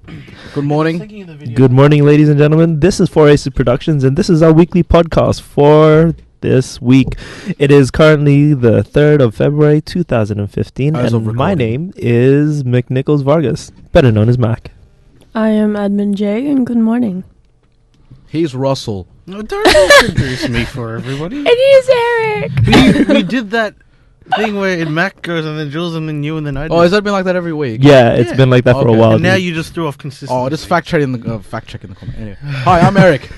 Good morning. Good morning, ladies and gentlemen. This is Furries Productions, and this is our weekly podcast for this week. It is currently the 3rd of February, 2015, and my name is McNichols Vargas, better known as Mac. I am Admin J, and good morning. He's Russell. No, don't introduce me for everybody. And he's Eric. We did that thing where Mac goes and then Jules and then you and then I do. Oh, has that been like that every week? Yeah, it's been like that for a while. And now you just threw off consistency. Oh, just fact checking the comment. Anyway. Hi, I'm Eric.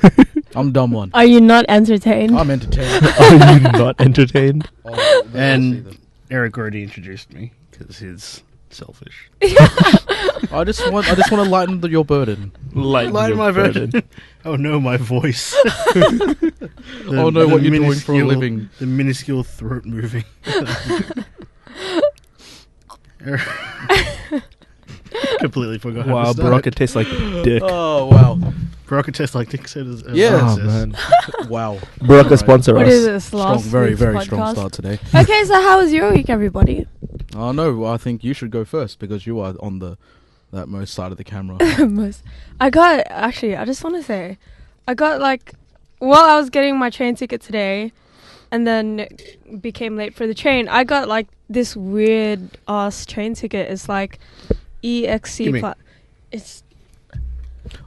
I'm the dumb one. Are you not entertained? I'm entertained. Are you not entertained? And Eric already introduced me because he's selfish. I just want to lighten your burden. Lighten my burden. Oh no, my voice. Oh no, what you're doing for a living. The minuscule throat moving. Completely forgot. Wow, Baraka tastes like dick. Oh wow, Baraka tastes like dick. yeah, oh, man. Wow. Baraka sponsor What us. is this? Strong, Last very week's very podcast? strong start today. Okay, so how was your week, everybody? Oh no, I think you should go first because you are on that most side of the camera. I just want to say, I got I was getting my train ticket today, and then became late for the train. I got this weird ass train ticket. It's like EXC. It's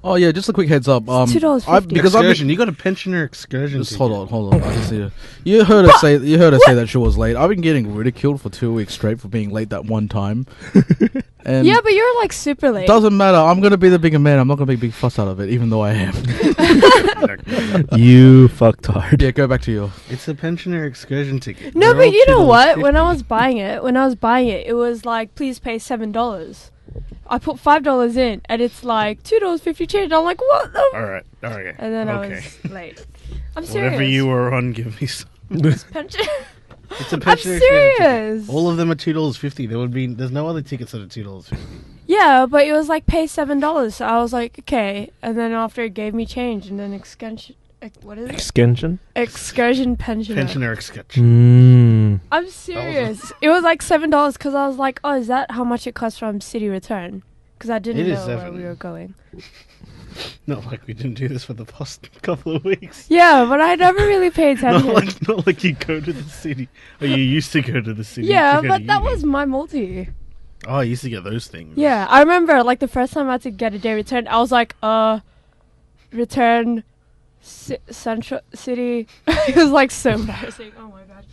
Oh yeah, just a quick heads up. $2.50. Because excursion. You got a pensioner excursion. Just hold on. I just need to. You heard her say that she was late. I've been getting ridiculed for 2 weeks straight for being late that one time. And yeah, but you're super late. Doesn't matter. I'm gonna be the bigger man. I'm not gonna make a big fuss out of it, even though I am. You fucked hard. Yeah, go back to you. It's a pensioner excursion ticket. No, They're but you know all what? $2.50. When I was buying it, it was like, please pay $7. I put $5 in, and it's like $2.50 change. I'm like, what the? All right. And then I was late. I'm serious. Whatever you were on, give me some. It's pension. It's a I'm pensioner excursion serious. ticket. All of them are $2.50. There's no other tickets that are $2.50. Yeah, but it was like pay $7. So I was like, okay. And then after it gave me change, and then what is it? Extension? Excursion pensioner. Pensioner excursion. I'm serious. It was like $7 because I was like, oh, is that how much it costs from city return? Because I didn't It is know where 7. we were going. Not like we didn't do this for the past couple of weeks. Yeah, but I never really paid attention. Not like you go to the city. Or you used to go to the city. Yeah, but that was my multi. Oh, I used to get those things. Yeah, I remember the first time I had to get a day return, I was like, return Central City. It was so embarrassing. Oh my god.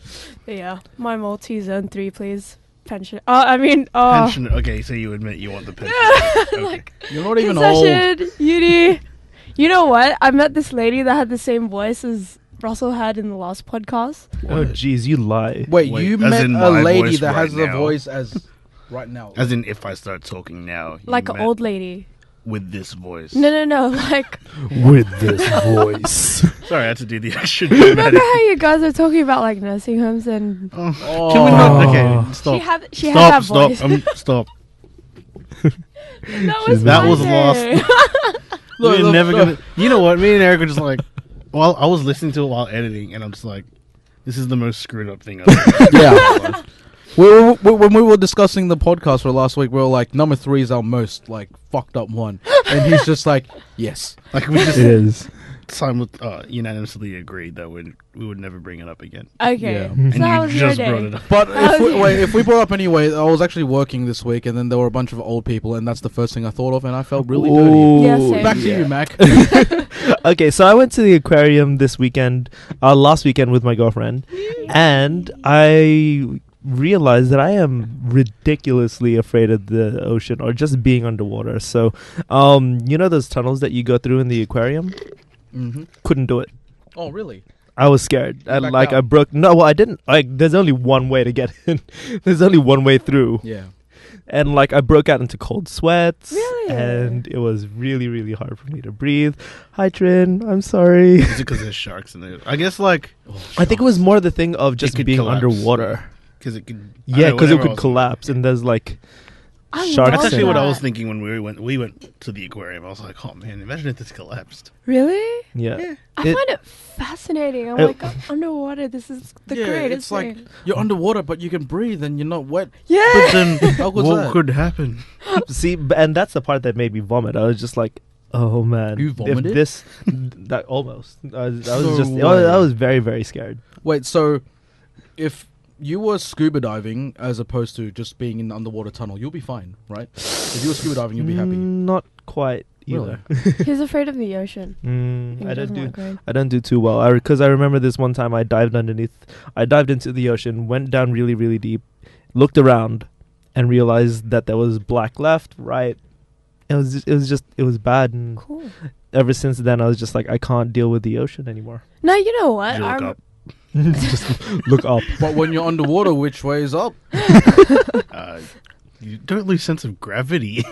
But yeah, my multi zone 3, please. Pension. Pension. Okay, so you admit you want the pension. Okay. You're not even old. Concession, uni. You know what? I met this lady that had the same voice as Russell had in the last podcast. Oh, jeez, you lie. Wait, you as met in a my lady voice that right has the now. voice as right now. As in, if I start talking now. Like you an met old lady. with this voice. No. With this voice. Sorry, I had to do the extra Remember dramatic. how you guys are talking about nursing homes and Oh. Can we not? Okay, stop. she had that voice. Stop. That was lost. We're never gonna. You know what? Me and Eric were just like. Well, I was listening to it while editing, and I'm just like, this is the most screwed up thing I've ever done. Yeah. When we were discussing the podcast for last week, we were like, number 3 is our most fucked up one, and he's just like, yes, Like we just It is. unanimously agreed that we would never bring it up again. Okay. Yeah. So And how you was your just day? brought it up. But Okay. if we brought up anyway, I was actually working this week, and then there were a bunch of old people, and that's the first thing I thought of, and I felt really dirty. Ooh. Yeah, same. Back to you, Mac. Okay, so I went to the aquarium last weekend with my girlfriend, and I realized that I am ridiculously afraid of the ocean or just being underwater. So, you know those tunnels that you go through in the aquarium? Mm-hmm. Couldn't do it. Oh, really? I was scared. Backed I out. broke. No, well, I didn't. There's only one way to get in. There's only one way through. Yeah. And I broke out into cold sweats. Really? And it was really, really hard for me to breathe. Hi, Trin. I'm sorry. Is it because there's sharks in there? I guess I think it was more the thing of It just could being collapse. underwater. because it could. Yeah, because it could else. collapse, and there's I sharks. That's love actually what I that. was thinking when we went to the aquarium. I was like, oh man, imagine if this collapsed. Really? Yeah. I find it fascinating. I'm like, I'm underwater. This is the greatest it's like thing. you're underwater, but you can breathe and you're not wet. Yeah. But then, How good's what that? could happen? See, and that's the part that made me vomit. I was just like, oh man, You vomited? If this, that almost. I was No just. way. I was very, very scared. Wait, so if you were scuba diving as opposed to just being in the underwater tunnel, you'll be fine, right? If you were scuba diving, you'll be happy. Not quite either. He's afraid of the ocean. He I don't doesn't do. like rain. I don't do too well. Because I remember this one time I dived into the ocean, went down really, really deep, looked around, and realized that there was black left, right. It was bad, and Cool. ever since then I was just like, I can't deal with the ocean anymore. No, you know what? You look up. Just look up. But when you're underwater, which way is up? You don't lose sense of gravity.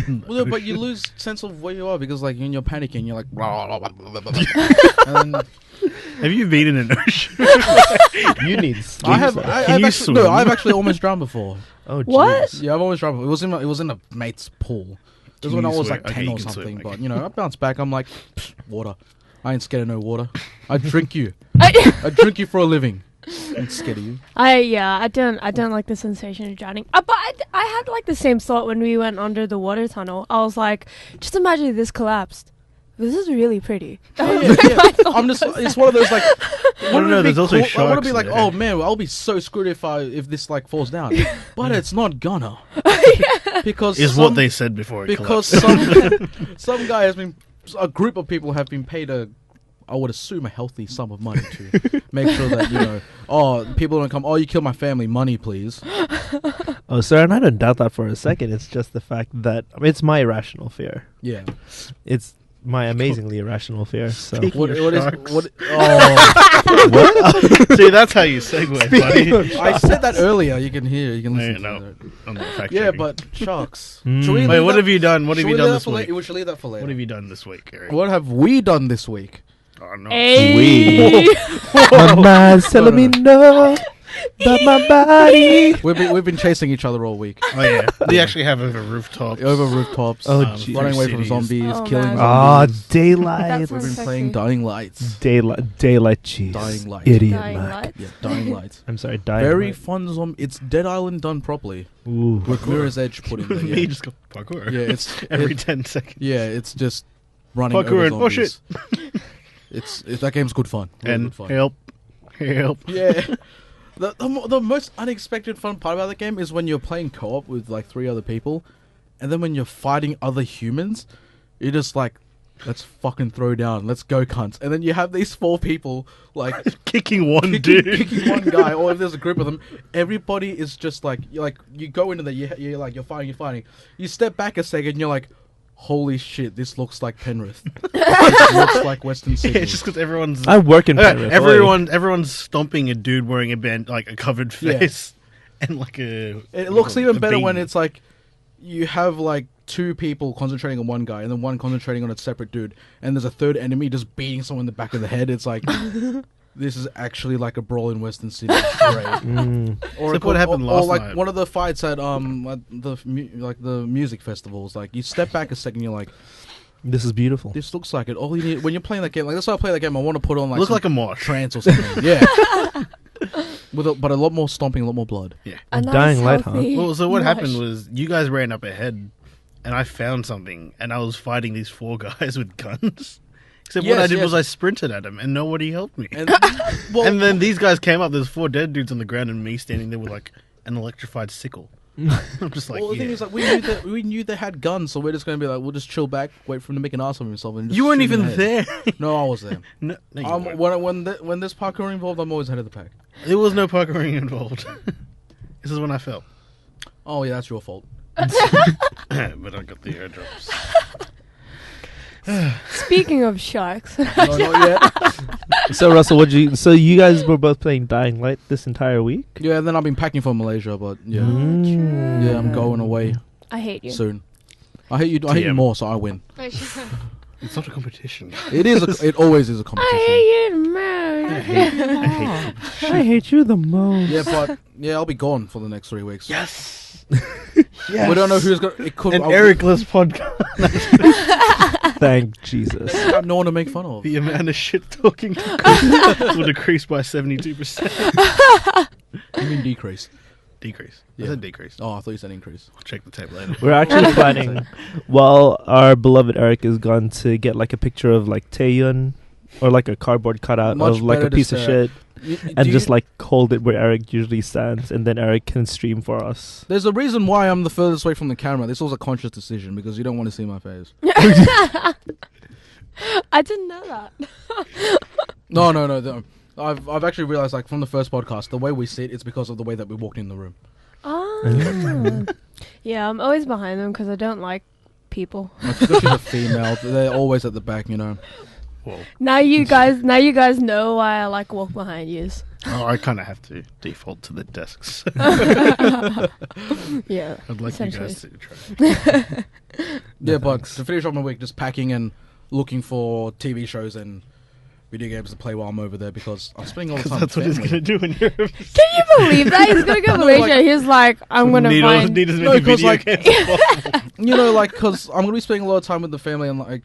in the Well, no, but you ocean. lose sense of where you are because, like, when you're panicking, you're like, and then Have you been in an ocean? You need. I have. sleep. I've you actually, no, swim? I've actually almost drowned before. Oh, What? jeez. Yeah, I've almost drowned before. It was in a mate's pool. It was Can when I you was swim? like Okay, 10 you or can swim, something. okay. But, you know, I bounced back. I'm like, water. I ain't scared of no water. I drink you. I I drink you for a living. I'm scared of you. I don't like the sensation of drowning. But I had like the same thought when we went under the water tunnel. I was like, just imagine if this collapsed. This is really pretty. That was my thought. I'm just. It's one of those like. No, wouldn't it be there's also cool? I want to sharks be like, there. oh man, I'll be so screwed if this like falls down. But it's not gonna. Because Is what they said before it because collapsed. some guy has been, a group of people have been paid I would assume a healthy sum of money to make sure that, you know, people don't come, you killed my family, money please. Oh, sir, and I don't doubt that for a second. It's just the fact that it's my irrational fear. Yeah. It's my amazingly irrational fear. So Speaking What of is sharks. what? Oh, See, that's how you segue, buddy. I said that earlier. You can hear. You can No, listen. no. To that. I'm not fact Yeah, checking. but sharks. Mm. Should we Wait, leave what that- have you done? What have should you we done leave this that for week? We should leave that for later. What have you done this week, Eric? What have we done this week? Oh, no. Hey. my mind's telling me no, but my body. We've been chasing each other all week. Oh, yeah. They actually have over rooftops. Over rooftops. Oh, gee. running away from Cities. zombies, Oh, killing man. Ah, zombies. daylight. That's We've been sexy. playing Dying Lights. Daylight. Jeez. Dying Light. Idiot. Dying Mac. Light. Yeah, Dying Light. I'm sorry. Dying. Very Light. fun zombie. It's Dead Island done properly Ooh. with Mirror's Edge put in there. Me Yeah, just go parkour. yeah it's Every it- 10 seconds. yeah, it's just running Parkour over and- oh, zombies. It's that game's good fun. Really And good fun. help. Yeah. The most unexpected fun part about the game is when you're playing co-op with like 3 other people, and then when you're fighting other humans, you're just like, let's fucking throw down, let's go cunts. And then you have these 4 people like Kicking one dude. kicking one guy, or if there's a group of them, everybody is just like, you go into there, you're fighting. You step back a second, you're like, holy shit, this looks like Penrith. This looks like Western Yeah, Sydney. it's just because everyone's... I work in Penrith. everyone's stomping a dude wearing a covered Yeah. face and like a... It looks a even better beam. when it's like you have like 2 people concentrating on one guy and then one concentrating on a separate dude, and there's a third enemy just beating someone in the back of the head. It's like this is actually like a brawl in Western Sydney. It's great. Or Except what happened last or like night. one of the fights at the music festivals. Like you step back a second, you're like, This is beautiful. this looks like it. All you need when you're playing that game, like that's why I play that game. I want to put on like Look some like a mosh. trance or something. Yeah, but a lot more stomping, a lot more blood. A nice, Dying Light, huh? healthy Well, so what mosh. happened was you guys ran up ahead, and I found something, and I was fighting these 4 guys with guns. Except what I Yes, did yes. was I sprinted at them, and nobody helped me. And well, And then these guys came up. There's 4 dead dudes on the ground, and me standing there with like an electrified sickle. I'm just like, well, the yeah. thing is, like, we knew they had guns, so we're just gonna be like, we'll just chill back, wait for him to make an ass of himself, and just You weren't shoot him even in the head. there. No, I was there. No, you weren't. When there's parkour involved, I'm always ahead of the pack. There was no parkouring involved. This is when I fell. Oh yeah, that's your fault. But I got the airdrops. Speaking of sharks, No, not yet. So Russell, so you guys were both playing Dying Light this entire week? Yeah, and then I've been packing for Malaysia, but yeah, Mm. yeah, I'm going away I hate you. soon. I hate you. I hate you TM. more, so I win. It's not a competition. It is. It always is a competition. I hate you, I man. hate I hate you the most. Yeah, but yeah, I'll be gone for the next 3 weeks. Yes. We don't know who's gonna. It could. An Ericless podcast. Thank Jesus. I have no one to make fun of. The amount of shit talking will decrease by 72%. You mean decrease? Decrease. Yeah. I said decrease. Oh, I thought you said increase. I'll check the tape later. We're actually planning, while our beloved Eric is gone, to get like a picture of like Taeyun or like a cardboard cutout Much of like better a to piece of stare. shit and just like hold it where Eric usually stands, and then Eric can stream for us. There's a reason why I'm the furthest away from the camera. This was a conscious decision because you don't want to see my face. I didn't know that. No. I've actually realized, like, from the first podcast, the way we sit, it's because of the way that we walked in the room. Oh. Yeah, I'm always behind them because I don't like people. Like, because she's a female, they're always at the back, you know. Whoa. Now you guys know why I like walk behind yous. Oh, I kind of have to default to the desks. Yeah. I'd like you essentially. guys to try. Yeah, but to finish off my week, just packing and looking for TV shows and video games to play while I'm over there because I'm spending all the time That's what with he's family. going to do when you're... Can you believe that? He's gonna go to No, Malaysia. like- He's like, I'm gonna find. Need as No, many 'cause, video like- games as possible. You know, like, because I'm going to be spending a lot of time with the family and, like,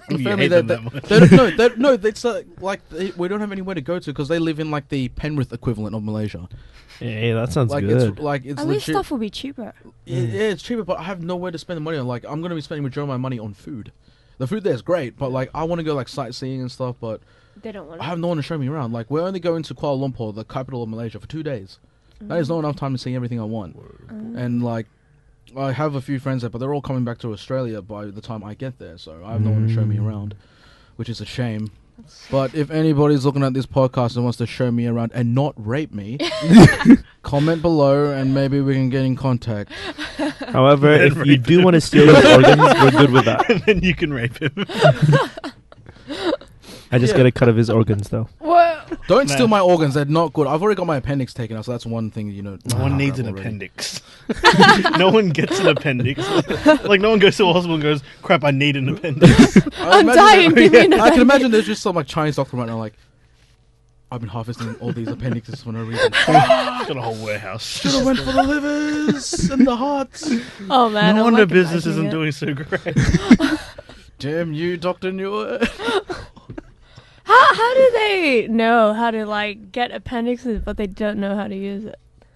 the You family hate that them that much. they don't, no, it's we don't have anywhere to go to because they live in, like, the Penrith equivalent of Malaysia. Hey, that sounds Like, good. it's At least legit. stuff will be cheaper. Yeah, it's cheaper, but I have nowhere to spend the money on. Like, I'm going to be spending majority of my money on food. The food there is great, but, like, I want to go, like, sightseeing and stuff, but They don't want I to. have no one to show me around. Like, we're only going to Kuala Lumpur, the capital of Malaysia, for 2 days. That is not enough time to see everything I want. And, like, I have a few friends there, but they're all coming back to Australia by the time I get there, so I have no one to show me around, which is a shame. But if anybody's looking at this podcast and wants to show me around and not rape me, comment below and maybe we can get in contact. However, And if you rape do him. want to steal his organs, we're good with that. And then you can rape him. I just Yeah. get a cut of his organs, though. Whoa. Don't Nah. steal my organs, they're not good. I've already got my appendix taken out, so that's one thing, you know. No one needs an already. appendix. No one gets an appendix. Like, no one goes to a hospital and goes, crap, I need an appendix. I'm dying. Give me an I can appendix. imagine there's just some like Chinese doctor right now, like, I've been harvesting all these appendixes for no reason. Got a whole warehouse. Should have went for the livers and the hearts. Oh man. No I'm, wonder like, business imagining isn't it. doing so great. Damn you, Dr. Newer. How do they know how to like get appendixes, but they don't know how to use it?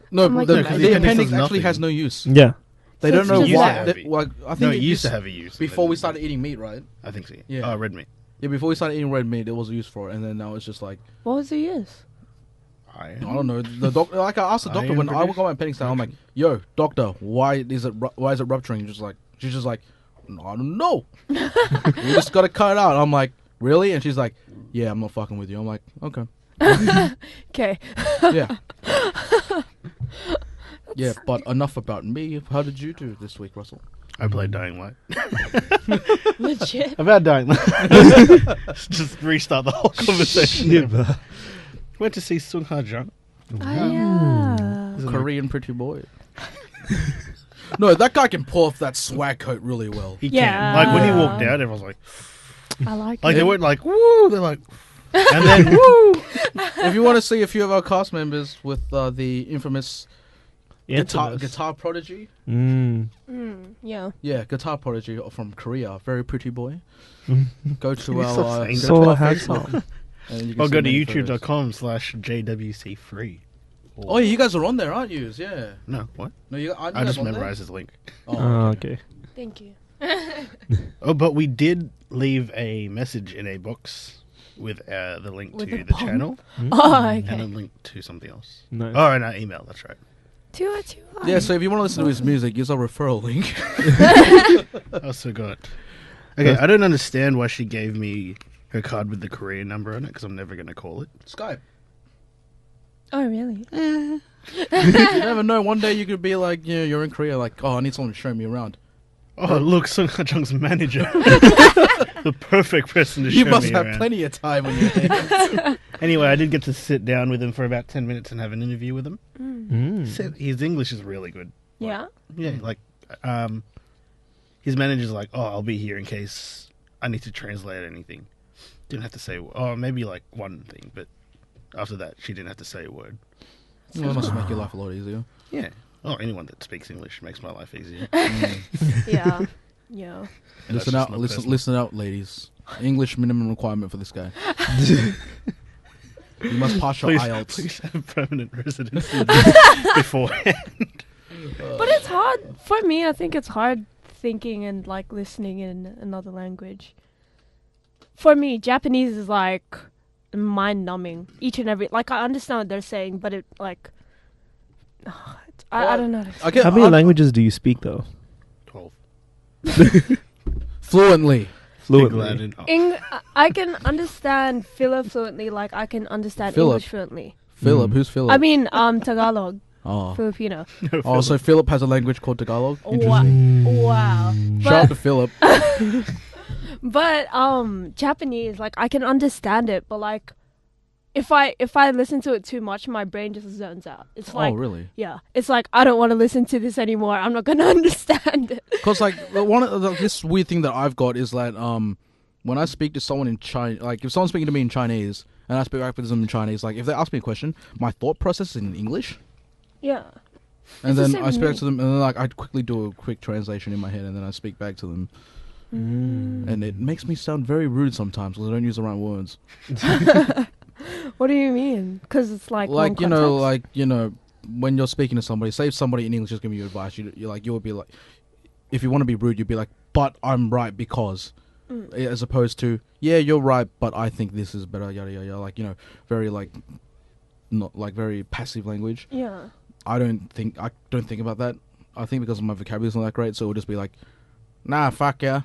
No, I'm like, the, no, 'cause the the appendix appendix does actually nothing. has no use. Yeah. They So don't it's know just why. that. Like, I think No, it it used to have a use. before we started eating meat, right? I think so. Yeah. Oh, red meat. Yeah, before we started eating red meat, there was a use for it, and then now it's just like What was the use? I don't know. The doctor, like I asked the doctor when I got my appendix down, I'm like, "Yo, doctor, why is it rupturing?" She's just like, "I don't know. You just gotta cut it out." I'm like, "Really?" And she's like, "Yeah, I'm not fucking with you." I'm like, "Okay, Okay. yeah, yeah." But enough about me. How did you do this week, Russell? I played Dying Light. Legit. About Dying Light. Just restart the whole conversation. Went to see Sungha Jung. Oh, yeah. Isn't it- Korean pretty boy. No, that guy can pull off that swag coat really well. He Yeah. can. Like, when he walked out, everyone was like... I like Like, it. they weren't like, woo! They're like... And then, woo! If you want to see a few of our cast members with the infamous guitar prodigy, Yeah. yeah, guitar prodigy from Korea, very pretty boy. Go to You're so our saying go So to our handsome. Facebook, and you can Or see go to many photos. youtube.com/JWC free. Oh, yeah, you guys are on there, aren't you? Yeah. No, what? No, aren't you I guys just on there? memorized his link. Oh, Oh, okay. okay. Thank you. Oh, but we did leave a message in a box with the link With to a the bomb? channel Oh, and a okay. link to something else. Nice. Oh, and our email, that's right. Two. Yeah, so if you want to listen to his music, use our referral link. I also got... Okay, I don't understand why she gave me her card with the Korean number on it, because I'm never going to call it. Skype. Oh, really? You never know. One day you could be like, you know, you're in Korea, like, oh, I need someone to show me around. Oh, look, Sungha Jung's manager. The perfect person to You show must me have around. plenty of time on your hands. Anyway, I did get to sit down with him for about 10 minutes and have an interview with him. Mm. Said his English is really good. Yeah. Yeah, like, his manager's like, oh, I'll be here in case I need to translate anything. Didn't have to say, oh, maybe like one thing, but after that, she didn't have to say a word. Well, it must make your life a lot easier. Yeah. Oh, anyone that speaks English makes my life easier. Yeah. Yeah. And that's Listen just out, not listen, personal. listen out, ladies. English minimum requirement for this guy. You must pass your Please, IELTS. please have permanent residency beforehand. But it's hard for me. I think it's hard thinking and like listening in another language. For me, Japanese is like mind-numbing. Each and every like I understand what they're saying, but it like I don't know. Okay, How many languages do you speak though? 12. Fluently. Fluently. I can understand Philip fluently, like I can understand Philip? English fluently. Philip, who's Philip? I mean, Tagalog, oh. Filipino. Oh, so Philip has a language called Tagalog? Wow. Shout out to Philip. But Japanese, like I can understand it, but like if I listen to it too much, my brain just zones out. It's like, Oh, really? yeah, it's like I don't want to listen to this anymore. I'm not gonna understand it. Because like this weird thing that I've got is that when I speak to someone in China, like if someone's speaking to me in Chinese and I speak back to them in Chinese, like if they ask me a question, my thought process is in English, Yeah. and It's the then same I with speak me. to them, and then like I quickly do a quick translation in my head, and then I speak back to them, and it makes me sound very rude sometimes because I don't use the right words. What do you mean? Because it's like one Like context? when you're speaking to somebody, say if somebody in English is giving you advice, you would be like, if you want to be rude, you'd be like, but I'm right because, as opposed to, yeah, you're right, but I think this is better, yada yada yada. Like very like, not like very passive language. Yeah. I don't think about that. I think because my vocabulary is not that great, so it'll just be like, nah, fuck yeah.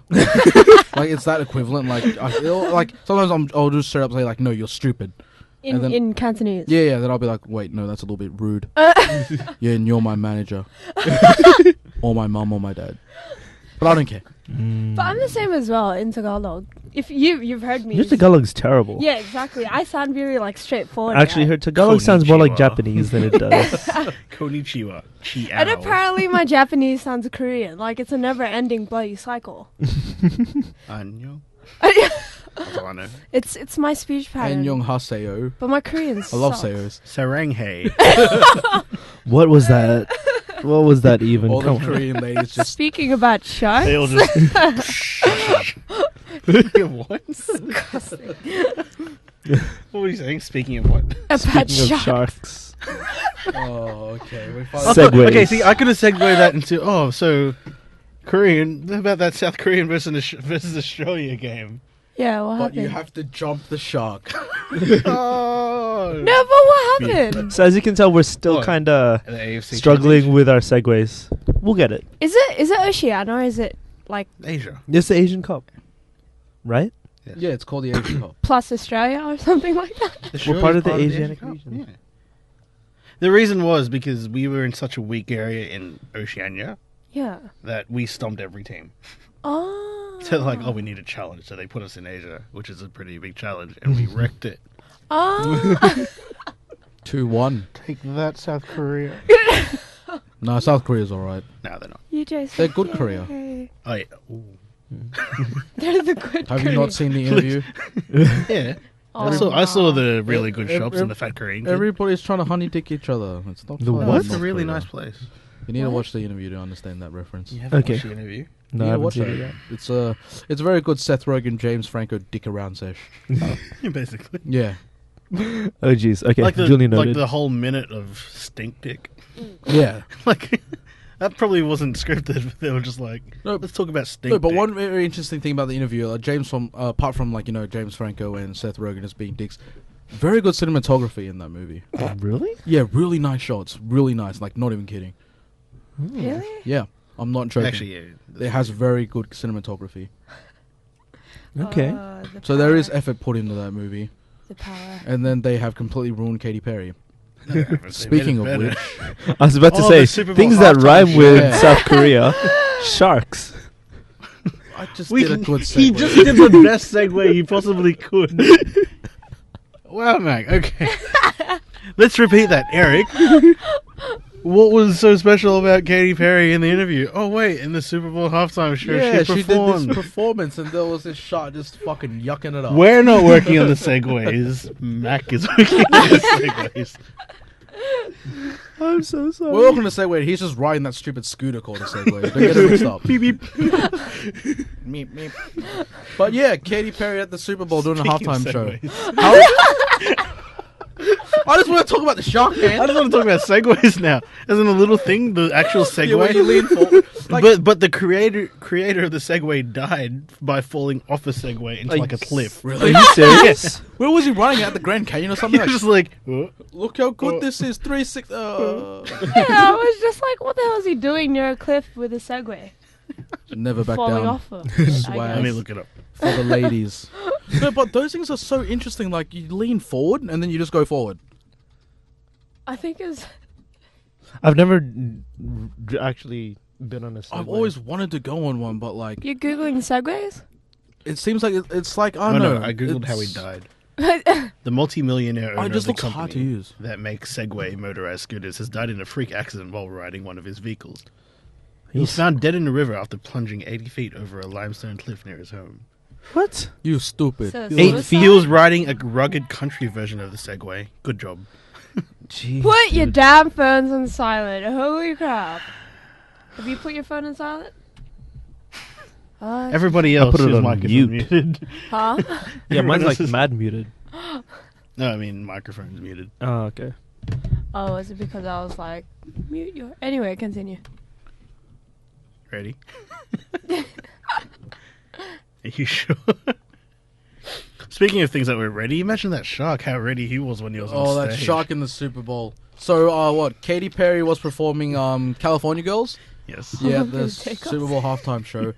Like it's that equivalent. Like like sometimes I'll just straight up say like, no, you're stupid. In Cantonese. Yeah. Then I'll be like, wait, no, that's a little bit rude. Yeah, and you're my manager, or my mum, or my dad. But I don't care. But I'm the same as well in Tagalog. If you've heard me. Your Tagalog's terrible. Yeah, exactly. I sound very like straightforward. Actually, her Tagalog sounds more like Konnichiwa. Japanese than it does. Konnichiwa. And apparently my Japanese sounds Korean. Like it's a never-ending bloody cycle. Annyeong. That's all I know. It's my speech pattern. Annyeong haseyo. But my Korean I love sucks. sayos. Saranghei. What was that? What was that even? All the Come on. Korean ladies just. Speaking about sharks. They all just. What? Disgusting. What were you saying? Speaking of what? About Speaking of sharks. sharks. Oh, okay. We I finally. thought- Segways. okay, see, I could have segued that into so Korean. What about that South Korean versus Australia game? Yeah, what But happened? you have to jump the shark. Oh, No, but what happened? So as you can tell, we're still What? kind of The AFC struggling Championship. with our segues. We'll get it. Is it Oceania or is it like Asia. It's the Asian Cup, right? Yes. Yeah, it's called the Asian Cup. plus Australia or something like that? We're part of the Asian Asiatic Cup, region. yeah. The reason was because we were in such a weak area in Oceania Yeah. that we stomped every team. Oh. So they're like, oh, we need a challenge. So they put us in Asia, which is a pretty big challenge, and we wrecked it. Oh. 2-1. Take that, South Korea. No, South Korea's alright. No, they're not. You just. They're good Korea. Oh, yeah. Ooh. They're the good. Have you not seen the interview? Yeah. Oh, I saw wow. the really good Ev- shops ev- and the fat Korean. kid. Everybody's trying to honey dick each other. It's not The fun. what? Oh, it's North a really Korea. nice place. You need to What? watch the interview to understand that reference. You haven't Okay. watched the interview? No, I Yeah, haven't watch seen that. it yet. It's a very good Seth Rogen, James Franco dick around sesh. Basically. Yeah. Oh jeez. Okay, Like the, duly noted. like the whole minute of stink dick. Yeah. Like, that probably wasn't scripted. They were just like, No, let's talk about stink No, but dick. one very interesting thing about the interview, apart from James Franco and Seth Rogen as being dicks, very good cinematography in that movie. Really? Yeah, really nice shots, really nice. Like, not even kidding. Really? Yeah, I'm not joking. Actually, yeah. It has very good cinematography. Okay. The So there is power. effort put into that movie, The power. and then they have completely ruined Katy Perry. No, they haven't. They Speaking made of it which, better. I was about to Oh, say the Super Bowl things that halftime rhyme show. with Yeah. South Korea. Sharks. I just We- did a good he segue. just did the best segue he possibly could. Wow, Mac. Okay. Let's repeat that, Eric. What was so special about Katy Perry in the interview? Oh, wait, in the Super Bowl halftime show, Yeah, she she did performed. this performance, and there was this shot just fucking yucking it up. We're not working on the segues. Mac is working on the segues. I'm so sorry. We're all going to segue. He's just riding that stupid scooter called a Segway. Don't get it mixed up. Beep, beep. Meep, meep. But yeah, Katy Perry at the Super Bowl doing a Speaking of halftime show. segues. I just want to talk about the shark, man. I just want to talk about segways now. Isn't a little thing the actual Yeah, Segway? when you lean forward. Like, but the creator of the Segway died by falling off a Segway into like a cliff. Are really? you serious? Where was he running at the Grand Canyon or something? He was Like, just like, look how good this is. 360. Yeah, I was just like, what the hell is he doing near a cliff with a Segway? Never back Falling down. off of. Swag. let me look it up. For the ladies. No, but those things are so interesting. Like, you lean forward and then you just go forward. I think it was. I've never actually been on a Segway. I've always wanted to go on one, but like, You're Googling Segways? it seems like it's like, I Oh don't no, know. I googled how he it's- died. The multi-millionaire Oh, owner it of just the looks hard to company use. that makes Segway motorized scooters has died in a freak accident while riding one of his vehicles. He was found dead in the river after plunging 80 feet over a limestone cliff near his home. What? You stupid. So 8 suicide? feet. He was riding a rugged country version of the Segway. Good job. Jeez, Put your dude. damn phones on silent. Holy crap. Have you put your phone on silent? Everybody I else put it whose on mic is mute. muted. Huh? Yeah, Everyone mine's like else is- mad muted. No, I mean microphone's muted. Oh, okay. Oh, is it because I was like, mute your. Anyway, continue. Ready? Are you sure? Speaking of things that were ready, imagine that shark, how ready he was when he was on Oh, stage. that shark in the Super Bowl. So, what? Katy Perry was performing California Girls? Yes. Yeah, Oh, the gonna take Super Bowl halftime show.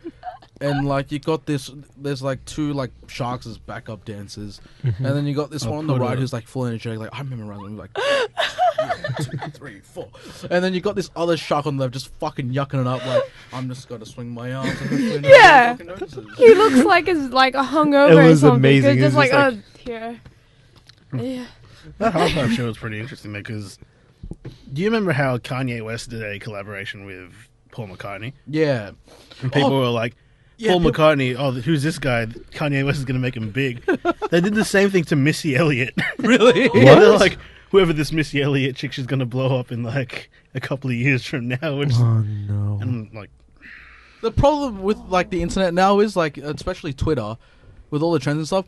And, like, you got this, there's, like, two, like, sharks as backup dancers. And then you got this I'll one on the put right it- who's, like, full energetic. Like, I remember running, like, 1, 2, 3, 4. And then you got this other shark on the left just fucking yucking it up. Like, I'm just going to swing my arms. And hopefully nobody Yeah. fucking notices. He looks like he's like a hungover It or was something. amazing. It's It just was like, just oh, here. Yeah. That halftime show was pretty interesting because do you remember how Kanye West did a collaboration with Paul McCartney? Yeah. And people Oh, were like, yeah, Paul peop- McCartney, oh, who's this guy? Kanye West is going to make him big. They did the same thing to Missy Elliott. Really? Yeah, they're like, whoever this Missy Elliott chick, she's going to blow up in like a couple of years from now. Which, Oh no. and like, The problem with like the internet now is like, especially Twitter, with all the trends and stuff,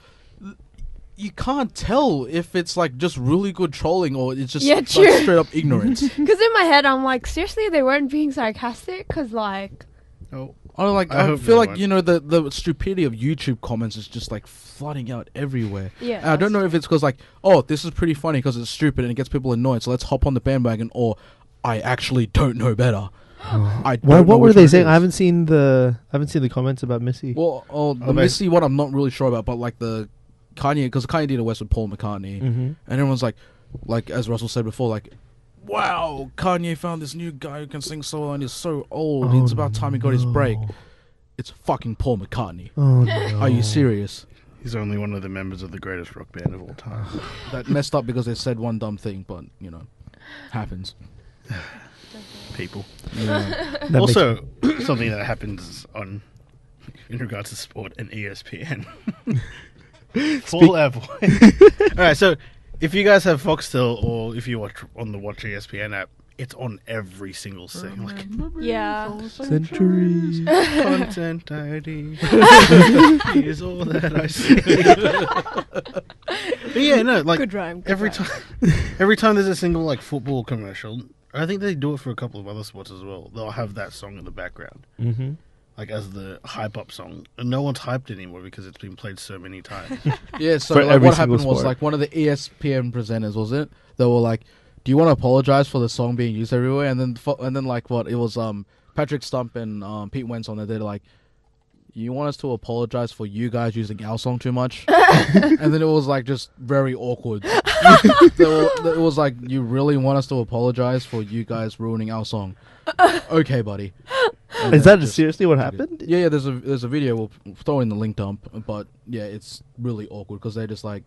you can't tell if it's like just really good trolling or it's just Yeah, like, true. straight up ignorance. Because in my head, I'm like, seriously, they weren't being sarcastic? Because, like, oh, I hope feel they like weren't. you know the stupidity of YouTube comments is just like flooding out everywhere. yeah. And I don't know if it's because like, oh, this is pretty funny because it's stupid and it gets people annoyed, so let's hop on the bandwagon, or I actually don't know better. I don't know What were which they one it saying? is. I haven't seen the comments about Missy. Well, the Oh, Missy one I'm not really sure about, but like the Kanye, because Kanye did a West with Paul McCartney, Mm-hmm. and everyone's like as Russell said before, like, wow, Kanye found this new guy who can sing solo and he's so old. Oh, It's about time he got his break. no. It's fucking Paul McCartney. Oh no. Are you serious? he's only one of the members of the greatest rock band of all time. That messed up because they said one dumb thing, but you know, happens. People. Yeah. That makes- Also, something that happens on in regards to sport and ESPN. Fall our voice. All right, so if you guys have Foxtel or if you watch on the Watch ESPN app, it's on every single thing. Like Yeah. Centuries. content ID is all that I see. But yeah, no, like Good rhyme. good every rhyme. time there's a single like football commercial, I think they do it for a couple of other sports as well. They'll have that song in the background, Mm-hmm. like as the hype up song. And no one's hyped anymore because it's been played so many times. Yeah, so For like, every what single happened was sport. like one of the ESPN presenters, was it? They were like, "Do you want to apologize for the song being used everywhere?" And then like what? It was Patrick Stump and Pete Wentz on there. They're like, "You want us to apologize for you guys using our song too much?" And then it was like just very awkward. It was like, "You really want us to apologize for you guys ruining our song?" Okay, buddy. And Is then that just- seriously what happened? Yeah, there's a video. We'll throw in the link dump, but yeah, it's really awkward because they're just like,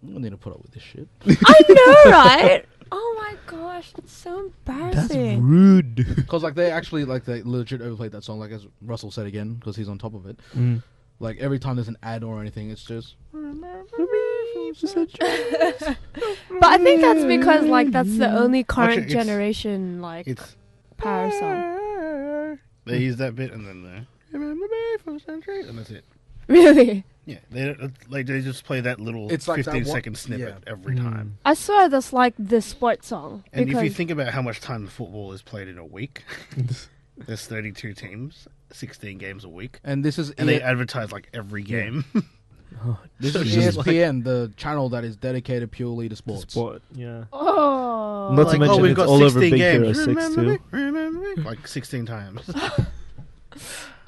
I don't need to put up with this shit. I know, right? Oh my gosh, it's so That's embarrassing. rude. Because like they actually like they legit overplayed that song, like as Russell said again, because he's on top of it. Mm. Like every time there's an ad or anything, it's just. But I think that's because like that's the only current it's- generation like It's power song. they use that bit and then the remember me from century and that's it. Really? Yeah, they just play that little It's like that 15-second snippet every time. I swear that's like the sports song. And because if you think about how much time football is played in a week, there's 32 teams, 16 games a week, And this is and they advertise like every game. this So is it's just ESPN, the channel that is dedicated purely to sports. Sport, yeah. Oh. Not to mention we've it's got all over 16 Big games. Hero 6 Remember too. me? Remember me? Like 16 times.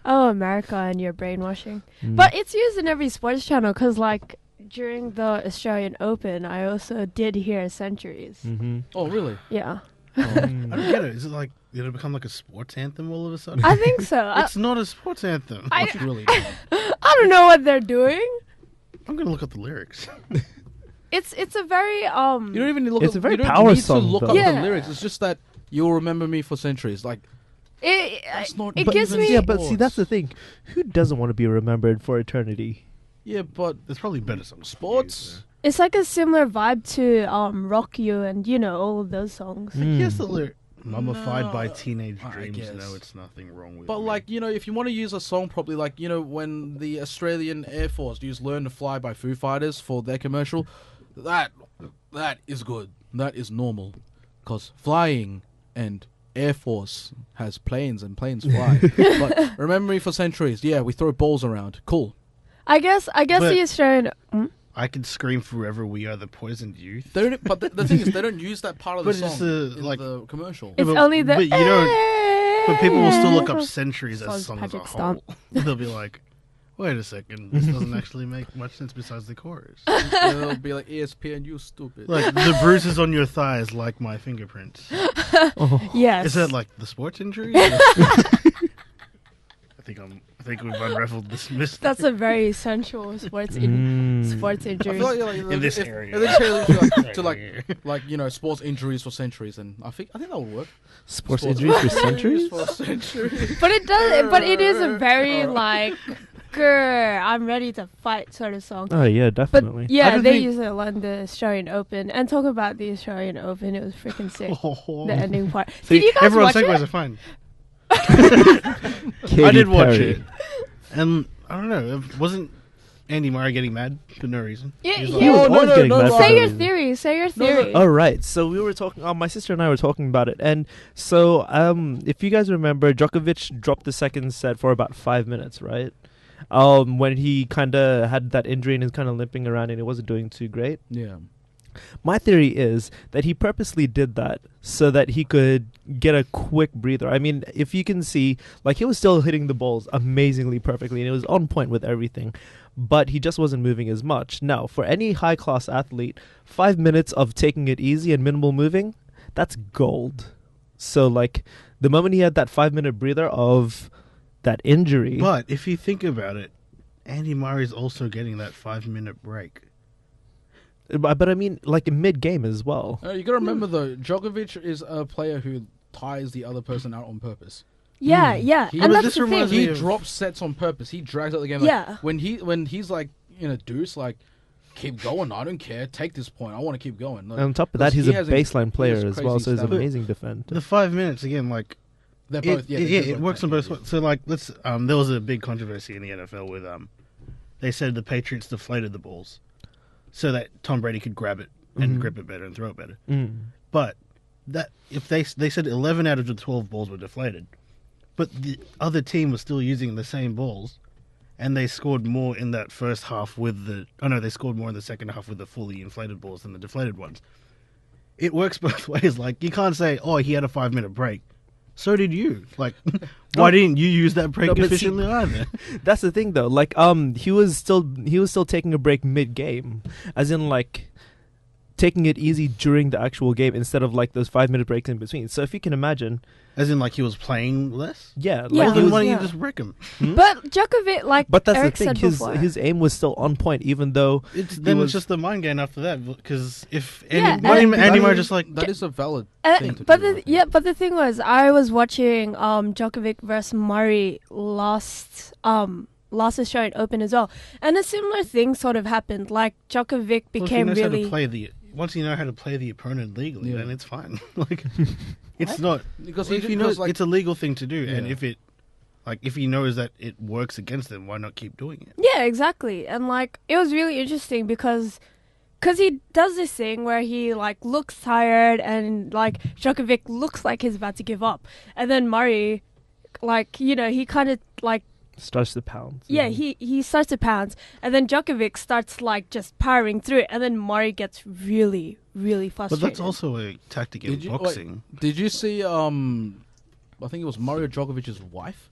Oh, America and your brainwashing. Mm. But it's used in every sports channel because, like, during the Australian Open, I also did hear centuries. Mm-hmm. Oh, really? Yeah. I don't get it. Is it like, did it become like a sports anthem all of a sudden? I think so. It's not a sports anthem. I- It's really I don't know what they're doing. I'm going to look up the lyrics. It's a very You don't even look. It's up, a very you don't power need song, to look though. up Yeah. the lyrics. It's just that you'll remember me for centuries. Like that's not. it But gives me yeah, but see, that's the thing. Who doesn't want to be remembered for eternity? Yeah, but There's probably better songs. sports. It's like a similar vibe to Rock You and all of those songs. Mm. Yes, the lyric. Mummified by No, teenage I dreams. guess. No, it's nothing wrong with But me. like if you want to use a song properly, like when the Australian Air Force used "Learn to Fly" by Foo Fighters for their commercial, that is good. That is normal, because flying and Air Force has planes and planes fly. But remember me for centuries. Yeah, we throw balls around. Cool. I guess But- the Australian. I could scream forever, we are the poisoned youth. They don't, but the thing is, they don't use that part of the But song it's, in like- the commercial. It's but- only the. but you don't- But people will still look up centuries Sounds as songs as a Patrick whole. Stump. They'll be like, wait a second, this doesn't actually make much sense besides the chorus. They'll be like ESPN, you stupid. Like, the bruises on your thighs like my fingerprints. Oh. Yes. Is that like the sports injury? I think we've unraveled this mystery. That's a very sensual sports sports I injury. feel like, yeah, In this if- area. if they say Right to like here. sports injuries for centuries, and I think that would work. Sports injuries for centuries? for centuries. But it does. But it is a very like, grr, I'm ready to fight sort of song. Oh yeah, But definitely. I yeah, don't they think- used it on the Australian Open. And talk about the Australian Open, it was freaking sick. Oh. The ending part. See, Did you guys everyone's watch segues it? are fine. Katy I did watch Perry. it. And I don't know, wasn't Andy Murray getting mad for no reason? Yeah, He was he like, He was Oh, no, always no, getting no, mad no. for Say no your reason. theory. Say your no. theory. All right, so we were talking. My sister and I were talking about it, and so if you guys remember, Djokovic dropped the second set for about 5 minutes, right? When he kind of had that injury and is kind of limping around, and it wasn't doing too great. Yeah. My theory is that he purposely did that so that he could get a quick breather. I mean, if you can see, like, he was still hitting the balls amazingly perfectly, and it was on point with everything, but he just wasn't moving as much. Now, for any high-class athlete, 5 minutes of taking it easy and minimal moving, that's gold. So, like, the moment he had that 5-minute breather of that injury... But if you think about it, Andy Murray's also getting that 5-minute break. But I mean, like, in mid-game as well. You gotta remember though, Djokovic is a player who tires the other person out on purpose. Yeah, yeah. He- And But that's this the reminds thing. me He of- drops sets on purpose. He drags out the game. Like, Yeah. When he's like in a deuce, like keep going. I don't care. Take this point. I want to keep going. Like, And on top of that, he's he a has baseline player he has as well, crazy so he's an stamina. amazing defender. The 5 minutes, again, like, they're both. it works on both ways. So, like, let's. There was a big controversy in the NFL with they said the Patriots deflated the balls so that Tom Brady could grab it and Mhm. grip it better and throw it better. Mm. But that if they said 11 out of the 12 balls were deflated, but the other team was still using the same balls, and they scored more in that first half with the. Oh no, they scored more in the second half with the fully inflated balls than the deflated ones. It works both ways. Like, you can't say, "Oh, he had a 5-minute break." So did you. Like, why didn't you use that break No, but see- efficiently either? That's the thing, though. Like, he was still taking a break mid-game, as in, like, taking it easy during the actual game instead of, like, those 5-minute breaks in between. So if you can imagine, As in, like, he was playing less. yeah, like, Yeah. Well, he then was- why don't yeah. you just wreck him? But Djokovic, like but that's Eric the thing. said His before. his aim was still on point, even though Then was- it's just the mind game after that. Because if Yeah, Andy Murray is- just like that is a valid thing to but do. I the think. but the thing was, I was watching Djokovic versus Murray last Australian Open as well, and a similar thing sort of happened. Like Djokovic well, if he became knows how to really play the once you know how to play the opponent legally, Yeah. then it's fine. Like, it's not because if you know because, like, it's a legal thing to do, and Yeah. if it Like, if he knows that it works against them, why not keep doing it? Yeah, exactly. And like it was really interesting because he does this thing where he like looks tired and like Djokovic looks like he's about to give up, and then Murray, like, you know, he kind of like Starts to pound. he starts to pounce, and then Djokovic starts like just powering through it, and then Murray gets really really But frustrated. that's also a tactic in boxing. Did you see? I think it was Mario Djokovic's wife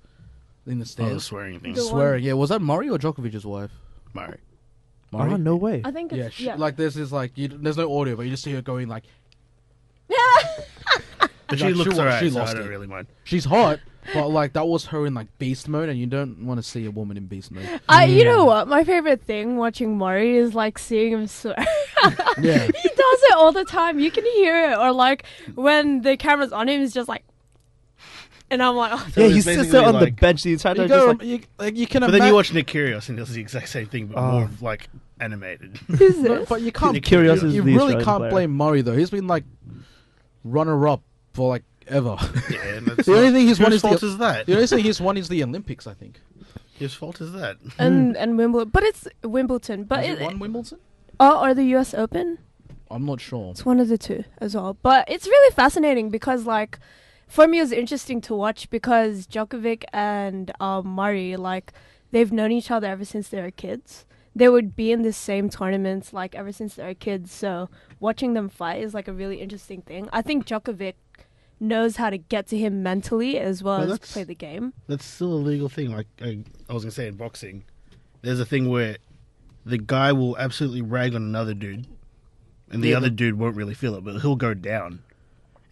in the Oh, the stands swearing thing. The one- swearing. Yeah, was that Mario or Djokovic's wife? Murray. Murray? Oh, no way. I think Yeah, it's like there's this like there's no audio, but you just see her going like But Like, she looks she alright, so I lost don't it. really mind. she's hot, but like that was her in like beast mode, and you don't want to see a woman in beast mode. You know what? My favorite thing watching Murray is like seeing him swear. Yeah, He does it all the time. You can hear it, or like when the camera's on him, he's just like, and I'm like, oh, So Yeah, it's he sits basically there on the like- bench the entire you, time. go, Just like, you can But then imagine. you watch Nick Kyrgios and it's the exact same thing, but Oh. more like animated. who's this? But you can't. Nick Kyrgios is You the really Australian can't player. blame Murray though. He's been like runner up for like ever. Yeah, and that's The only thing he's won whose is the- fault is that? The only thing he's won is the Olympics, I think. Whose fault is that? And Wimbledon, but it's Wimbledon, but Has he won Wimbledon? or the U.S. Open. I'm not sure. It's one of the two as well. But it's really fascinating because, like, for me, it was interesting to watch because Djokovic and Murray, like, they've known each other ever since they were kids. They would be in the same tournaments, like, ever since they were kids. So watching them fight is, like, a really interesting thing. I think Djokovic knows how to get to him mentally as well Well, as that's- play the game. That's still a legal thing. Like I was gonna say in boxing, there's a thing where the guy will absolutely rag on another dude, and the Yeah, other but- dude won't really feel it, but he'll go down.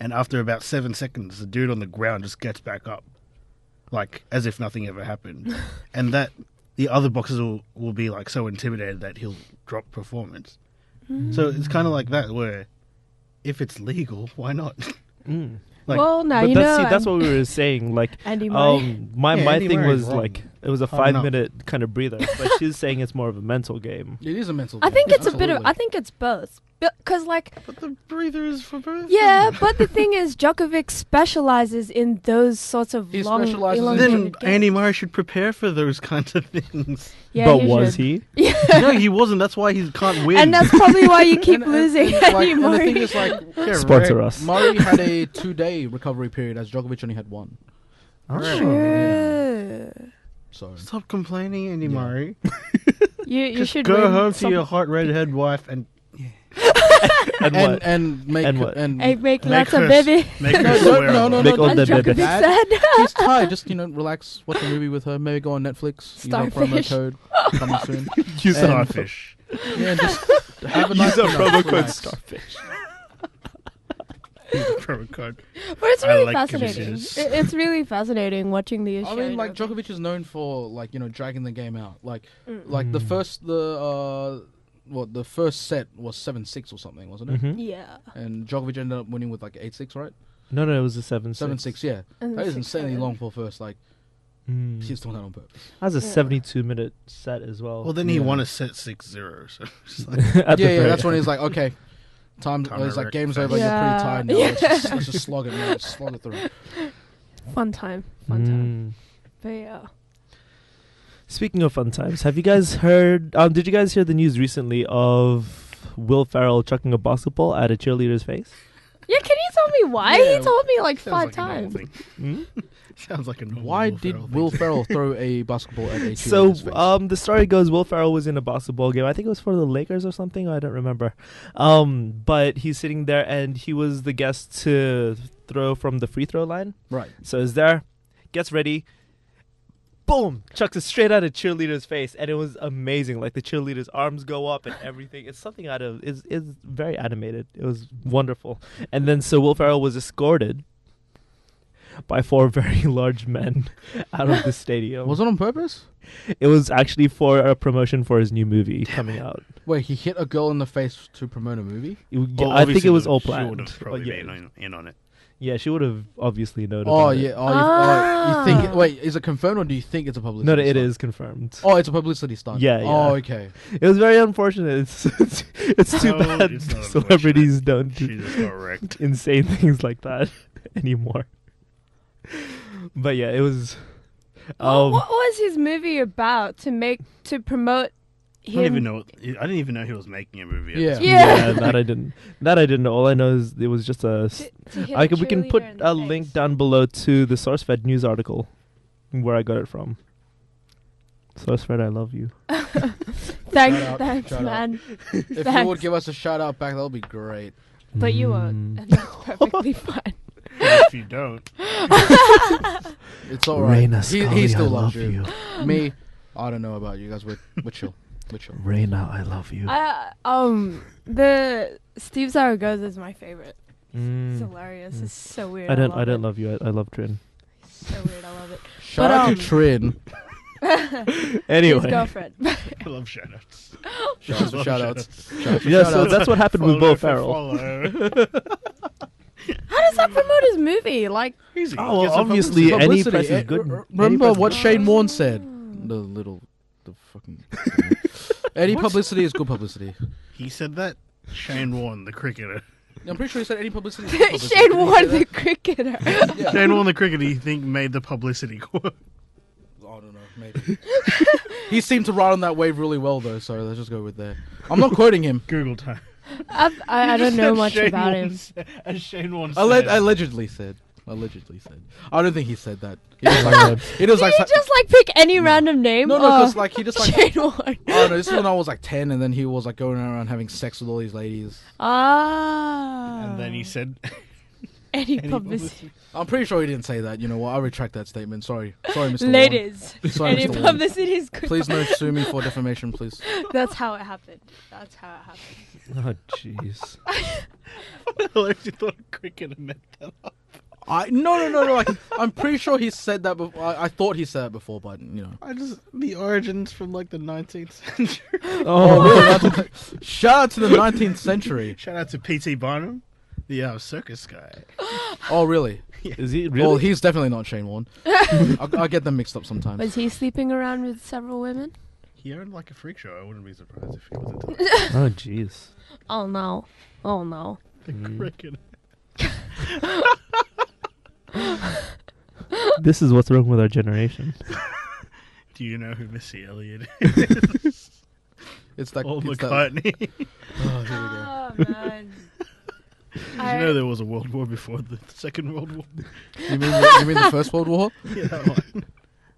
And after about 7 seconds, the dude on the ground just gets back up, like as if nothing ever happened. And that the other boxers will be like so intimidated that he'll drop performance. So it's kind of like that, where if it's legal, why not? Mm. Like, well, now But you that's, know. see, that's what we were saying. Like, Andy Murray. my Yeah, my Andy thing Murray's was wrong. like it was a Hard enough. 5-minute kind of breather, but she's saying it's more of a mental game. It is a mental. I think game, it's a bit of. absolutely. I think it's both. Because, like, but the breather is for both. yeah, but the thing is, Djokovic specializes in those sorts of He long, specializes in- elongated Then games. Andy Murray should prepare for those kinds of things. Yeah, but he was should. he? No, he wasn't. That's why he can't win. And that's probably why you keep And- losing. and, Andy like, and the Murray. thing is, like, Yeah, Sponsor right. us. Murray had a 2-day recovery period, as Djokovic only had one. Oh. True. So Stop complaining, Andy Yeah. Murray. You Just should go win home to some- your hot redhead wife and And what? and make And what? and Hey, make Make lots her of baby. make her No, swear. no, a no, lot. Make all As the Djokovic baby. said. she's tired. Just relax, watch a movie with her. Maybe go on Netflix. Use our promo Starfish. code coming soon. Use And- Starfish. Yeah, and just have a nice Use our dinner, promo code relax. Starfish. Promo code. But it's I really like fascinating. computers. It's really fascinating watching the issue. I mean, like Djokovic is known for dragging the game out. Like Mm. the first set was 7-6 or something, wasn't it? Mhm. Yeah. And Djokovic ended up winning with like 8-6, right? No, it was a 7-6. 7-6, yeah. And That is 6-7. insanely long for first. Like Mm. he's doing that on purpose. That was a Yeah. 72-minute set as well. Well, then he Yeah. won a set 6-0. So it's like, At the Yeah, very that's when end. he's like, okay, time. Time He's to like, wreck game's fast. over. You're Yeah. pretty tired now. Let's just slog it, man. Let's slog it through. Fun time. Fun time. Mm. But yeah. Speaking of fun times, have you guys heard? Did you guys hear the news recently of Will Ferrell chucking a basketball at a cheerleader's face? Yeah, can you tell me why? Yeah, He told me like sounds 5 like a normal times. thing. Hmm? Sounds like a normal Why Will did Ferrell Will thing. Ferrell throw a basketball at a So, cheerleader's face? the story goes, Will Ferrell was in a basketball game. I think it was for the Lakers or something. I don't remember. But he's sitting there, and he was the guest to throw from the free throw line. Right. So he's there, gets ready, boom, chucks it straight at a cheerleader's face, and it was amazing. Like the cheerleader's arms go up and everything. It's something out of it's very animated. It was wonderful. And then so Will Ferrell was escorted by 4 very large men out of the stadium. Was it on purpose? It was actually for a promotion for his new movie coming out. Wait, he hit a girl in the face to promote a movie? Yeah, Well, I think it obviously was all she would planned. have probably yeah. been in on it. Yeah, she would have obviously known Oh, about yeah. it. Oh, you think... Wait, is it confirmed or do you think it's a publicity No, it stunt? is confirmed. Oh, it's a publicity stunt. Yeah, yeah. Oh, okay. It was very unfortunate. It's too No, bad it's not celebrities don't She do just got wrecked. insane things like that anymore. But yeah, it was What was his movie about to promote I him? don't even know. I didn't even know he was making a movie. Yeah. Yeah. That I didn't. That I didn't know. All I know is it was just a. We can put a link down below to the SourceFed news article, where I got it from. SourceFed, I love you. Thanks, Shout out. man. If you Thanks. would give us a shout out back, that would be great. But you won't, and that's perfectly fine. If you don't, It's all right. Raina He Scully, still I loves love you. Me, I don't know about you guys. We're chill. We're chill. Raina, I love you. The Steve Zaragoza is my favorite. It's Mm. hilarious. It's so weird. I don't love love you. I love Trin. it. So weird. I love it. Shout out to Trin. His Anyway. girlfriend. I love shoutouts. Shout outs. Yeah, so that's what happened with Will Ferrell. How does that promote his movie? Like, Easy. Oh, well, Get some obviously, publicity. any press is good. Remember Any press what is Shane Warne said? The fucking. Any What? publicity is good publicity. He said that. Shane Warne, the cricketer. I'm pretty sure he said any publicity is good publicity. Shane Did he Warne, say the cricketer. that? Yeah. Shane Warne, the cricketer, you think made the publicity quote? I don't know, maybe. He seemed to ride on that wave really well, though, so let's just go with that. I'm not quoting him. Google time. I don't know much about him. As Shane Warne said. Allegedly said. I don't think he said that. He was like, Did he just like pick any random name? no, because like he just like. Shane Warne. I don't know. This is when I was like 10, and then he was like going around having sex with all these ladies. Ah. And then he said. Any Any publicity. I'm pretty sure he didn't say that. You know what? I retract that statement. Sorry, Mr. Warren. Ladies. Sorry, Any Mr. Warren. publicity is good. Please don't sue me for defamation, please. That's how it happened. Oh, jeez. I actually thought a cricketer meant that up. No. Like, I'm pretty sure he said that before. I thought he said it before, but you know. The origins from like the 19th century. Oh, really? Shout out to the 19th century. Shout out to P.T. Barnum, the circus guy. Oh, really? Is he really? Well, he's definitely not Shane Warne. I get them mixed up sometimes. Was he sleeping around with several women? He owned like a freak show. I wouldn't be surprised if he was into that. Oh, jeez. Oh no. The cricketer. This is what's wrong with our generation. Do you know who Missy Elliott is? It's that. Paul it's that McCartney. oh, here we go. Oh man. Did you know there was a world war before the Second World War? You mean the First World War? Yeah, that one.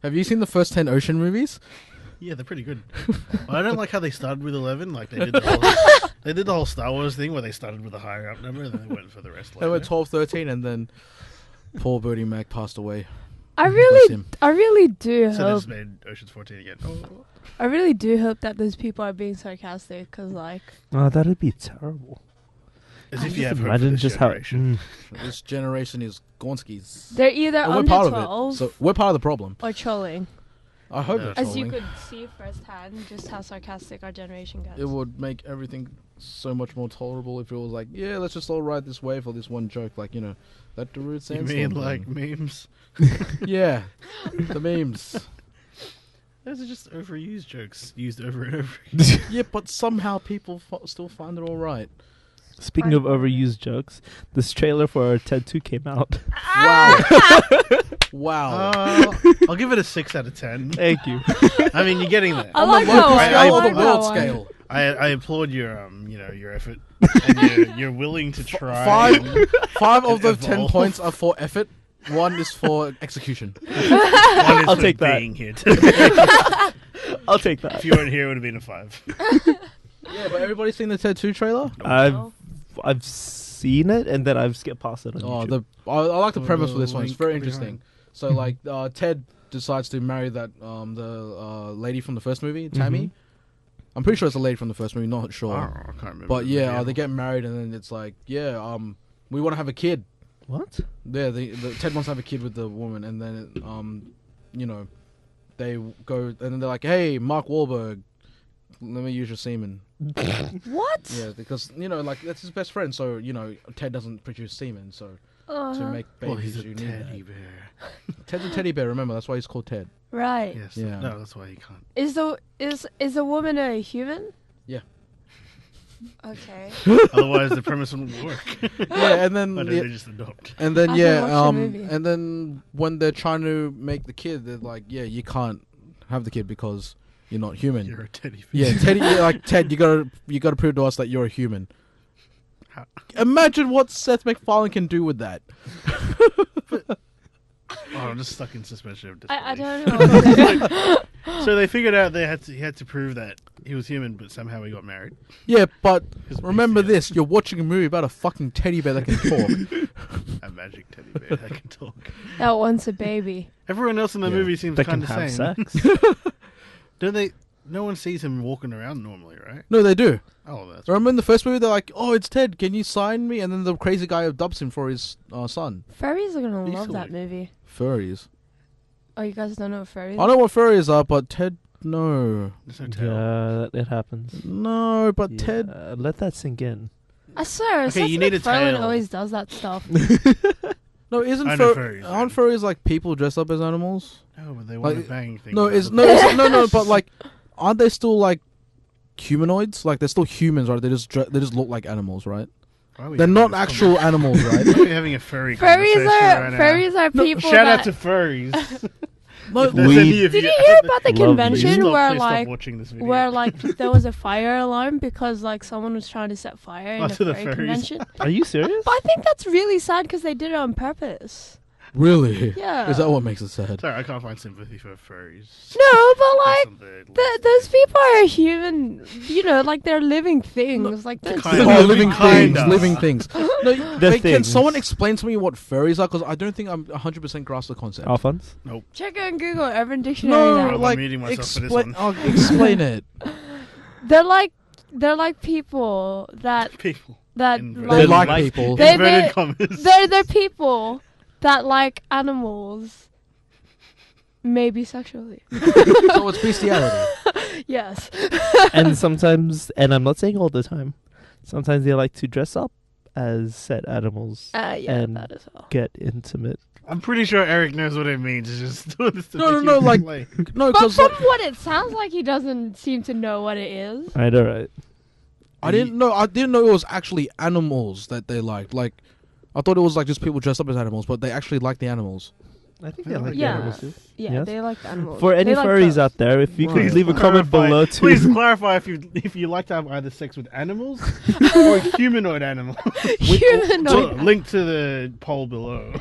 Have you seen the first 10 Ocean movies? Yeah, they're pretty good. I don't like how they started with 11. Like they did the whole Star Wars thing where they started with a higher up number and then they went for the rest. They went 12, 13, and then poor Bertie Mac passed away. I Bless really him. do So they hope. just made Ocean's 14 again. Oh. I really do hope that those people are being sarcastic, because like. Oh, that'd be terrible. As if you have hope for Imagine this just generation. This generation is Gonskis. They're either And we're under part of 12 it. So we're part of the problem. or trolling. I hope Yeah. it's As you trolling. could see firsthand just how sarcastic our generation gets. It would make everything so much more tolerable if it was like, yeah, let's just all ride this wave for this one joke. Like, you know, that Darude You Sandstorm mean thing. like memes? Yeah, the memes. Those are just overused jokes used over and over. Yeah, but somehow people still find it all right. Speaking of overused jokes, this trailer for Ted 2 came out. Wow. Wow. I'll give it a 6 out of 10. Thank you. I mean, you're getting there. I like the that local one. scale I or like the that world one. scale? I applaud your your effort and you're willing to try. Five of those 10 evolve. points are for effort. One is for execution. One is I'll for take that. being here today. I'll take that. If you weren't here, it would have been a 5. Yeah, but everybody's seen the Ted 2 trailer? I've seen it and then I've skipped past it on Oh, YouTube. I like the premise for this one. It's Link very behind. interesting. So, like, Ted decides to marry that the lady from the first movie, Tammy. I'm pretty sure it's a lady from the first movie, not sure. I can't remember. But yeah, they get married, and then it's like, yeah, we want to have a kid. What? Yeah, Ted wants to have a kid with the woman, and then you know, they go, and then they're like, hey, Mark Wahlberg, let me use your semen. What? Yeah, because you know, like that's his best friend, so you know, Ted doesn't produce semen, so to make babies, well, he's a you need teddy that. bear. Ted's a teddy bear. Remember, that's why he's called Ted. Right. Yes. Yeah. No, that's why he can't. Is a woman a human? Yeah. Okay. Otherwise, the premise wouldn't work. Yeah, and then Why don't they just adopt? and then I yeah, haven't watched the movie. and then when they're trying to make the kid, they're like, yeah, you can't have the kid because you're not human. You're a teddy bear. Yeah, Teddy, like Ted, you gotta prove to us that you're a human. Imagine what Seth MacFarlane can do with that. Oh, I'm just stuck in suspension of I disbelief. don't know. So they figured out he had to prove that he was human, but somehow he got married. Yeah, but His remember BCS. this: you're watching a movie about a fucking teddy bear that can talk. A magic teddy bear that can talk. That wants a baby. Everyone else in the Yeah. movie seems That can kind of have sane. sex. Don't they? No one sees him walking around normally, right? No, they do. Oh, that's Remember in the first movie, they're like, "Oh, it's Ted. Can you sign me?" And then the crazy guy adopts him for his son. Furries are gonna love Easily. that movie. Furries. Oh, you guys don't know what furries? I know what furries are, but Ted, no, There's no tail. Yeah, it happens. no, but Yeah, Ted. let that sink in. I swear, Okay, Seth you need a MacFarlane tail. always does that stuff. No, isn't I know furries? furries, Aren't man. furries like people dressed up as animals? No, but they want Like, a bang thing. No, no, but like, aren't they still like humanoids? Like they're still humans, right? They just look like animals, right? They're not actual animals, right? Why are we having a furry Furries conversation are right now? furries are No, people Shout that. out to furries. No, If there's We- any of Did you out hear there- about the Love you. convention Stop, where please stop like watching this video. where like there was a fire alarm because like someone was trying to set fire in a to the furry furries. convention? Are you serious? But I think that's really sad because they did it on purpose. really? Yeah. Is that what makes it sad? Sorry, I can't find sympathy for furries. No, but like Something- those people are human. You know, like they're living things. Like they're Kinda. Oh, living Kinda. things, living things. No, The wait, can things. someone explain to me what furries are? Because I don't think I'm 100% grasp the concept. Alphonse? check on Google Urban Dictionary. No, now. I'm like muting myself for this explain. one. Explain it. They're like people that People. that Inverted- They like like people. They- Inverted commas. they're people that like animals. Maybe sexually. So it's bestiality. Yes. And sometimes, and I'm not saying all the time, sometimes they like to dress up as said animals, Yeah, And- that as well. get intimate. I'm pretty sure Eric knows what it means. It's just doing this to No, make no, you like- play. No, But because from what it sounds like, he doesn't seem to know what it is. I know, right? I didn't know it was actually animals that they liked. Like, I thought it was like just people dressed up as animals, but they actually like the animals. I think they they like like Yeah. animals too. Yeah, Yes. they like animals. For any They like furries both. out there, if you Right. could leave a comment Clarify- below Please too. clarify if you like to have either sex with animals or humanoid animals. Humanoid. Link to the poll below.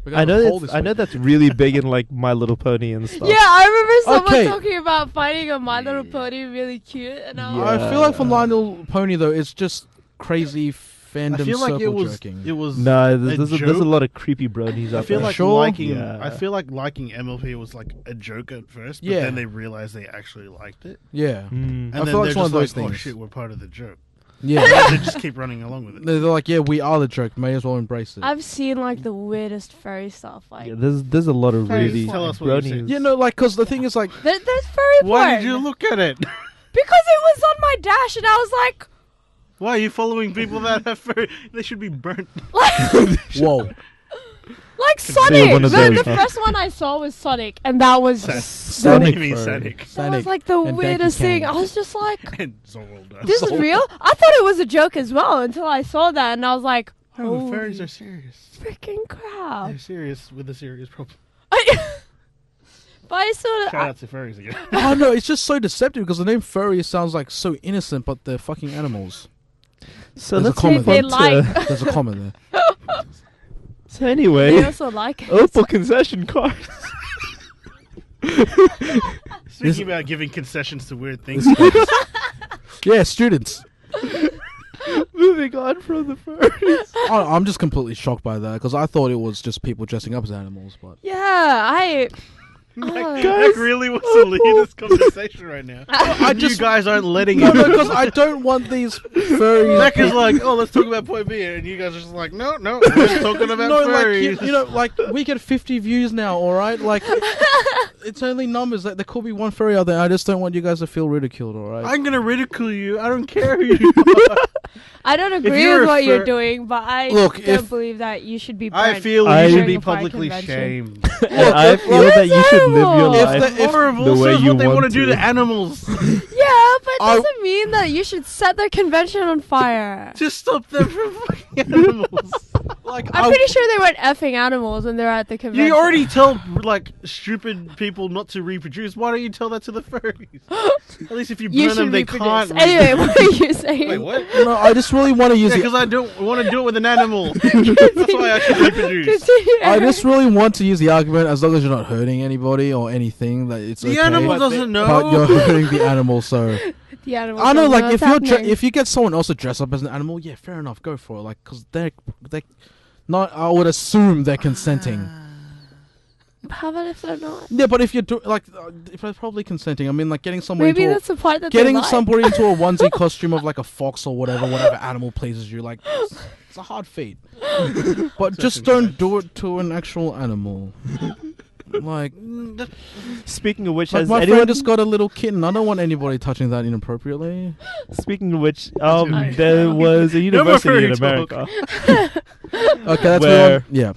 We I got know a hole that's, this I know week. that's really big in like My Little Pony and stuff. Yeah, I remember someone Okay. talking about finding a My Little Pony really cute, and I was Yeah. I feel like for My Little Pony though, it's just crazy fandom I feel like circle it was jerking. it was No, there's a joke. lot of creepy bronies I out feel there. like Sure? liking Yeah. I feel like liking MLP was like a joke at first, but Yeah. then they realized they actually liked it. Yeah, Mm. And I then feel like they're it's one just of those like, oh things. shit, we're part of the joke. yeah. They just keep running along with it. They're like, yeah, we are the joke. May as well embrace it. I've seen like the weirdest furry stuff. Like Yeah, there's a lot of Very really Tell us what you bronies. Yeah, no, like, because the thing is, like, there's furry porn. Why did you look at it? Because it was on my dash, and I was like, Why are you following people that have furry? They should be burnt. whoa. like Say Sonic. one of The those, huh? first one I saw was Sonic, and that was Sonic Maybe furry. Sonic. that Sonic was like the and weirdest Donkey thing. I Kong. was just like, And Zorld. this is real? I thought it was a joke as well until I saw that, and I was like, Oh, holy furries are serious. freaking crap. They're serious with a serious problem. But I sort Shout of, out to furries again. Oh no, it's just so deceptive because the name furry sounds like so innocent, but they're fucking animals. So There's a let's comment move They on like- to. There's a comment there. So they anyway, also like it. Opal Concession cards. Speaking about giving concessions to weird things. Yeah, students. Moving on from the furries. I'm just completely shocked by that because I thought it was just people dressing up as animals, but Yeah, I. Mac really wants to lead this conversation right now. I You just guys aren't letting no, him. because I don't want these furries. Mac is like, oh, let's talk about point B, and you guys are just like, no, we're just talking about no, like furries. you know, like we get 50 views now. All right, like it's only numbers. Like there could be one furry out there. I just don't want you guys to feel ridiculed. All right. I'm gonna ridicule you. I don't care who you are. I don't agree you're with a what you're fur- doing, but I Look, don't if- believe that you should be. I burnt feel I- you should during be a fire publicly convention. shamed. And I feel that you should live your horrible. If life the- if- Horrible. the So way is you what they want want to do to. to animals. Yeah, Yeah, but it I- doesn't mean that you should set the convention on fire. To stop them from fucking animals. Like, I'm pretty sure they weren't effing animals when they're at the convention. You already tell like stupid people not to reproduce. Why don't you tell that to the furries? At least if you burn You them, should they reproduce. can't. Anyway, what are you saying? Wait, what? No, I just really want to use Yeah, the because I don't want to do it with an animal. That's why I should reproduce. Continue. I just really want to use the argument as long as you're not hurting anybody or anything that it's The okay. animal doesn't know. But you're hurting the animal, so The animals I know. don't Like what's if you're happening. if you get someone else to dress up as an animal, yeah, fair enough, go for it. Like because they not. I would assume they're consenting. How about if they're not? Yeah, but if you're if they're probably consenting, I mean, like getting someone Maybe into that's the part that getting they like. somebody into a onesie costume of like a fox or whatever animal pleases you. Like it's a hard feat, but just don't do it to an actual animal. Like Speaking of which, Like has my anyone friend just got a little kitten. I don't want anybody touching that inappropriately. Speaking of which, That's there was a No more university in furry talk. America. Okay, that's Where- yeah.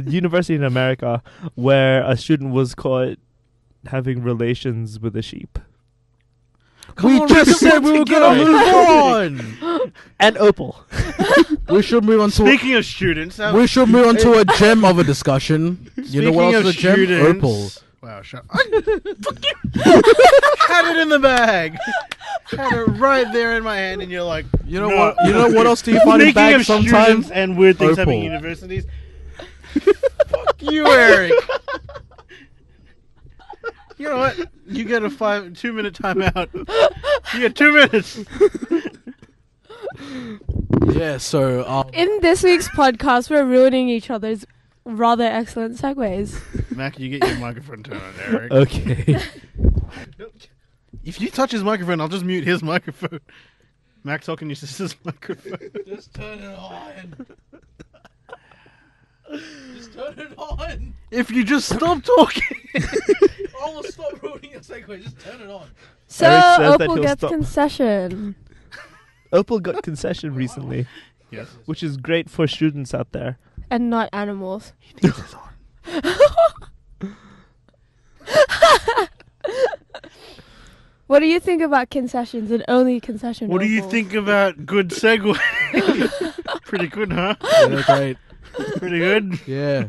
University in America where a student was caught having relations with a sheep. We just said we were gonna move on. And Opal. We should move on to. Speaking of students, We should move on to a gem of a discussion. You know what else is a gem? students, Opal. Wow, shut up. Had it in the bag. Had it right there in my hand, and you're like, You know no. what? You know what else do you find in Speaking bags of sometimes? students and weird things happening in Opal. universities. Fuck you, Eric. You know what? You get a 2-minute timeout. You get 2 minutes. Yeah. So In this week's podcast, we're ruining each other's rather excellent segues. Mac, you get your microphone turned on, Eric. Okay. If you touch his microphone, I'll just mute his microphone. Mac, talking your sister's microphone. just turn it on. Just turn it on. If you just stop talking. I will stop ruining your segue. Just turn it on. So Eric says that Opal he'll gets stop. concession. Opal got concession recently, Yes. which is great for students out there. And not animals. What do you think about concessions and only concession? What do you Opal? think about good segue? Pretty good, huh? Yeah, great. Pretty good. Yeah.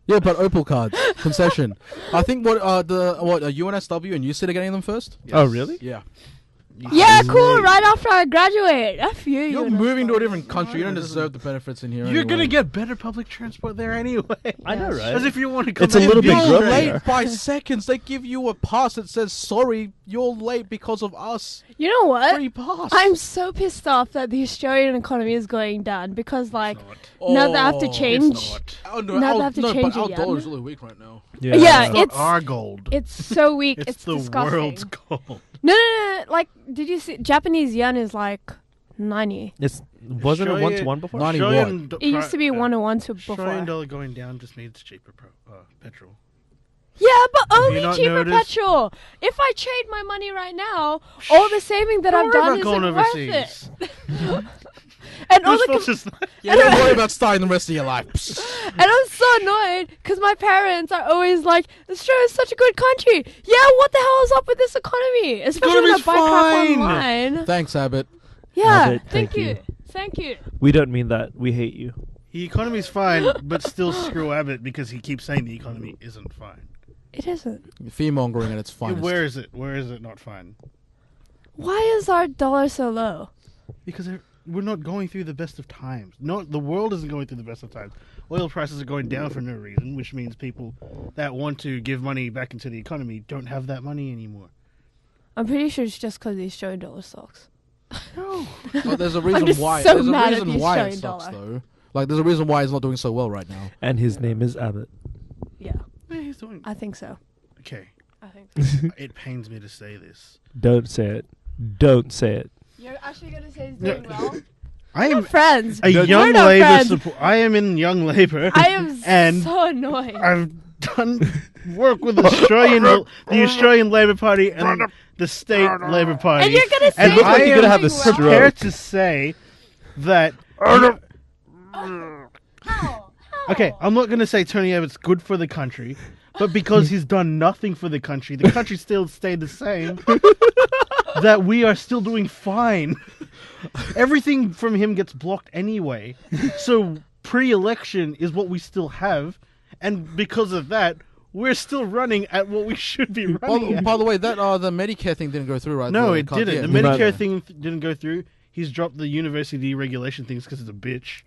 Yeah, but Opal cards concession. I think UNSW and UCIT are getting them first. Oh, really? Yeah. Yeah, cool. Right after I graduate. F you. You're UNSW. moving to a different country. You don't deserve the benefits in here. You're gonna anyway. get better public transport there anyway. I know, right? As if you want to come It's a back. little bit You're grubby. late by seconds. They give you a pass that says sorry. You're late because of us. You know what? Free pass. I'm so pissed off that the Australian economy is going down because, like, Not. now they have to Oh, change. It's not. Oh, no, Now they have to change but our again. dollar's really weak right now. Yeah, It's not it's our gold. it's so weak. It's It's the disgusting. world's gold. No. Like, did you see? Japanese yen is like 90. Wasn't it once Australia- one before? 90 Australian what? It used to be 101 to Australian before. dollar going down just means cheaper petrol. Yeah, but Have you only not cheaper noticed? petrol. If I trade my money right now, all the saving that Don't I've worry done about going isn't worth overseas. it. And all Whose the fault is that? Yeah, don't worry about starting the rest of your life. And I'm so annoyed because my parents are always like, Australia's such a good country. Yeah, what the hell is up with this economy? Especially when I Economy's buy crap fine. online. Thanks, Abbott. Yeah, Abbott, thank thank you. you. Thank you. We don't mean that. We hate you. The economy's fine, but still screw Abbott because he keeps saying the economy isn't fine. It isn't. Fear mongering at its finest. Where is it? Where is it not fine? Why is our dollar so low? Because we're not going through the best of times. No, the world isn't going through the best of times. Oil prices are going down for no reason, which means people that want to give money back into the economy don't have that money anymore. I'm pretty sure it's just because the Australian dollar sucks. No. But there's a reason just why. so There's a mad at reason the why it Australian sucks, dollar. though. Like, there's a reason why it's not doing so well right now. And his name is Abbott. Yeah, He's doing I think so. okay. I think so. It pains me to say this. Don't say it. Don't say it. You're actually going to say he's No. doing well? I We're am friends. a We're young not labor friends. support. I am in young labor. I am and so annoyed. I've done work with the Australian Labor Party and the state Labor Party. And you're going to say And look like he's you're gonna have a doing stroke. well? prepared to say that. How? Okay, I'm not going to say Tony Abbott's good for the country. But because he's done nothing for the country still stayed the same. That we are still doing fine. Everything from him gets blocked anyway. So pre-election is what we still have. And because of that, we're still running at what we should be running at. By the way, that the Medicare thing didn't go through, right? No, The it card- didn't. yeah. The Medicare thing didn't go through. He's dropped the university regulation things because it's a bitch.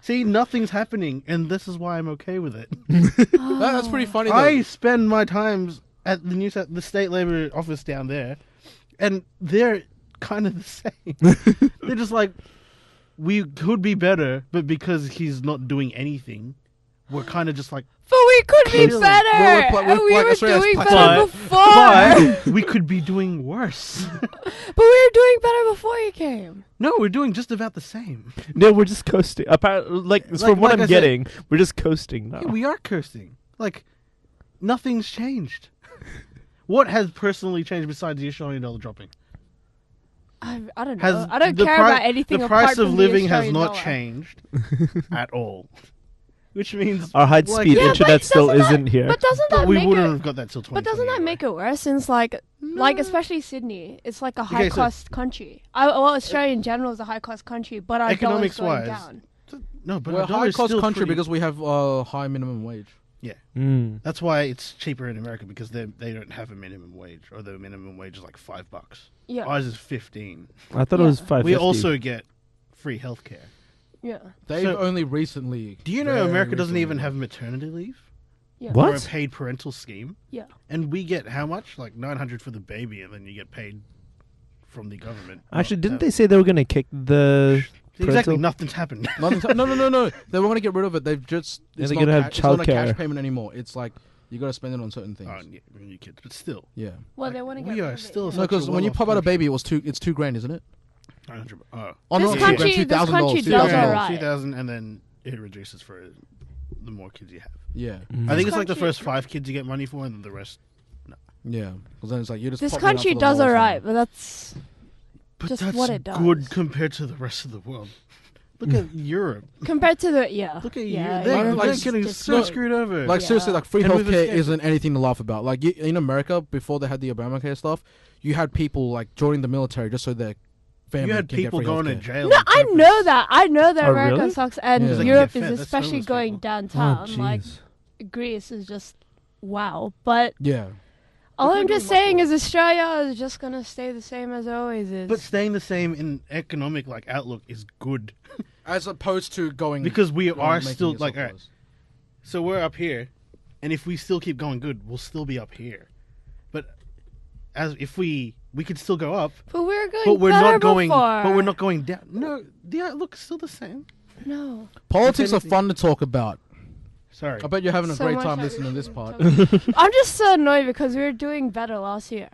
See, nothing's happening, and this is why I'm okay with it. That's pretty funny. Though. I spend my times at the state labor office down there, and they're kind of the same. They're just like, we could be better, but because he's not doing anything, we're kind of just like, But we could be Clearly. better. We're We were Australia's doing plateau. better before. but we could be doing worse. But we were doing better before you came. No, we're doing just about the same. No, we're just coasting. Apparently, from what like I'm I said- getting, we're just coasting now. Yeah, we are cursing. Like, nothing's changed. What has personally changed besides the Australian dollar dropping? I don't know. Has I don't the care pri- about anything The apart price of from living the has Australian not dollar. changed at all. Which means Our high speed Yeah, but internet still doesn't that- isn't here. But doesn't that we make wouldn't it? have got that till 2020. But doesn't that make it worse? Since like especially Sydney, it's like a Okay, high so- cost country. Well, Australia in general is a high cost country, but our dollar's going Economics-wise, down. No, but We're our a dollar high is cost still country pretty- because we have high minimum wage. Mm. That's why it's cheaper in America because they don't have a minimum wage, or the minimum wage is like $5. Yeah, Ours is 15. I thought it was Yeah. 550. We also get free healthcare. yeah, They've So- only recently. Do you know very America doesn't recently even launched. have maternity leave? yeah. What? Or a paid parental scheme? Yeah. And we get how much? Like $900 for the baby, and then you get paid from the government. Actually, didn't they say they were going to kick the... Exactly, parental- nothing's happened. No. They were going to get rid of it. They've just. Yeah, It's they're not, gonna have it's not a cash childcare. payment anymore. It's like you got to spend it on certain things. Oh, yeah, new kids, but still, Yeah. Well, they want to get. we rid are of it, still yeah. No, because such a when you well-off pop out a country. baby, it's $2,000, isn't it? 900. Oh, Oh This no, country- $2,000, this country $2,000. does alright. 2,000, and then it reduces for the more kids you have. Yeah, Mm. I think it's like the country- first 5 kids you get money for, and then the rest. yeah. Because then it's like you just. This pop one out country for the does whole alright, thing. but that's But just that's what it does. good compared to the rest of the world. Look at Europe. compared to the Look at yeah, you. They're, Europe like- is getting just- so no, screwed over. Like Yeah. seriously, like free And we've healthcare escaped. isn't anything to laugh about. Like in America, before they had the Obamacare stuff, you had people like joining the military just so their family you had can get people free going to healthcare. jail. No, on I purpose. know that. I know that Oh, America really? sucks, and Yeah. It's like Europe get fed, is that's especially homeless going people. downtown. Oh, like jeez. Greece is just wow. But Yeah. all They're I'm doing just much saying worse. is Australia is just gonna stay the same as always is. But staying the same in economic outlook is good As opposed to going because we going are making still yourself like all right, worse. so we're up here, and if we still keep going good, we'll still be up here. But as if we could still go up, But we're going. but we're better not going. Before. But we're not going down. No, the outlook is still the same. No. Politics are anything- fun to talk about. Sorry. I bet you're having a So great much time that listening to we this should part. talk- I'm just so annoyed because we were doing better last year.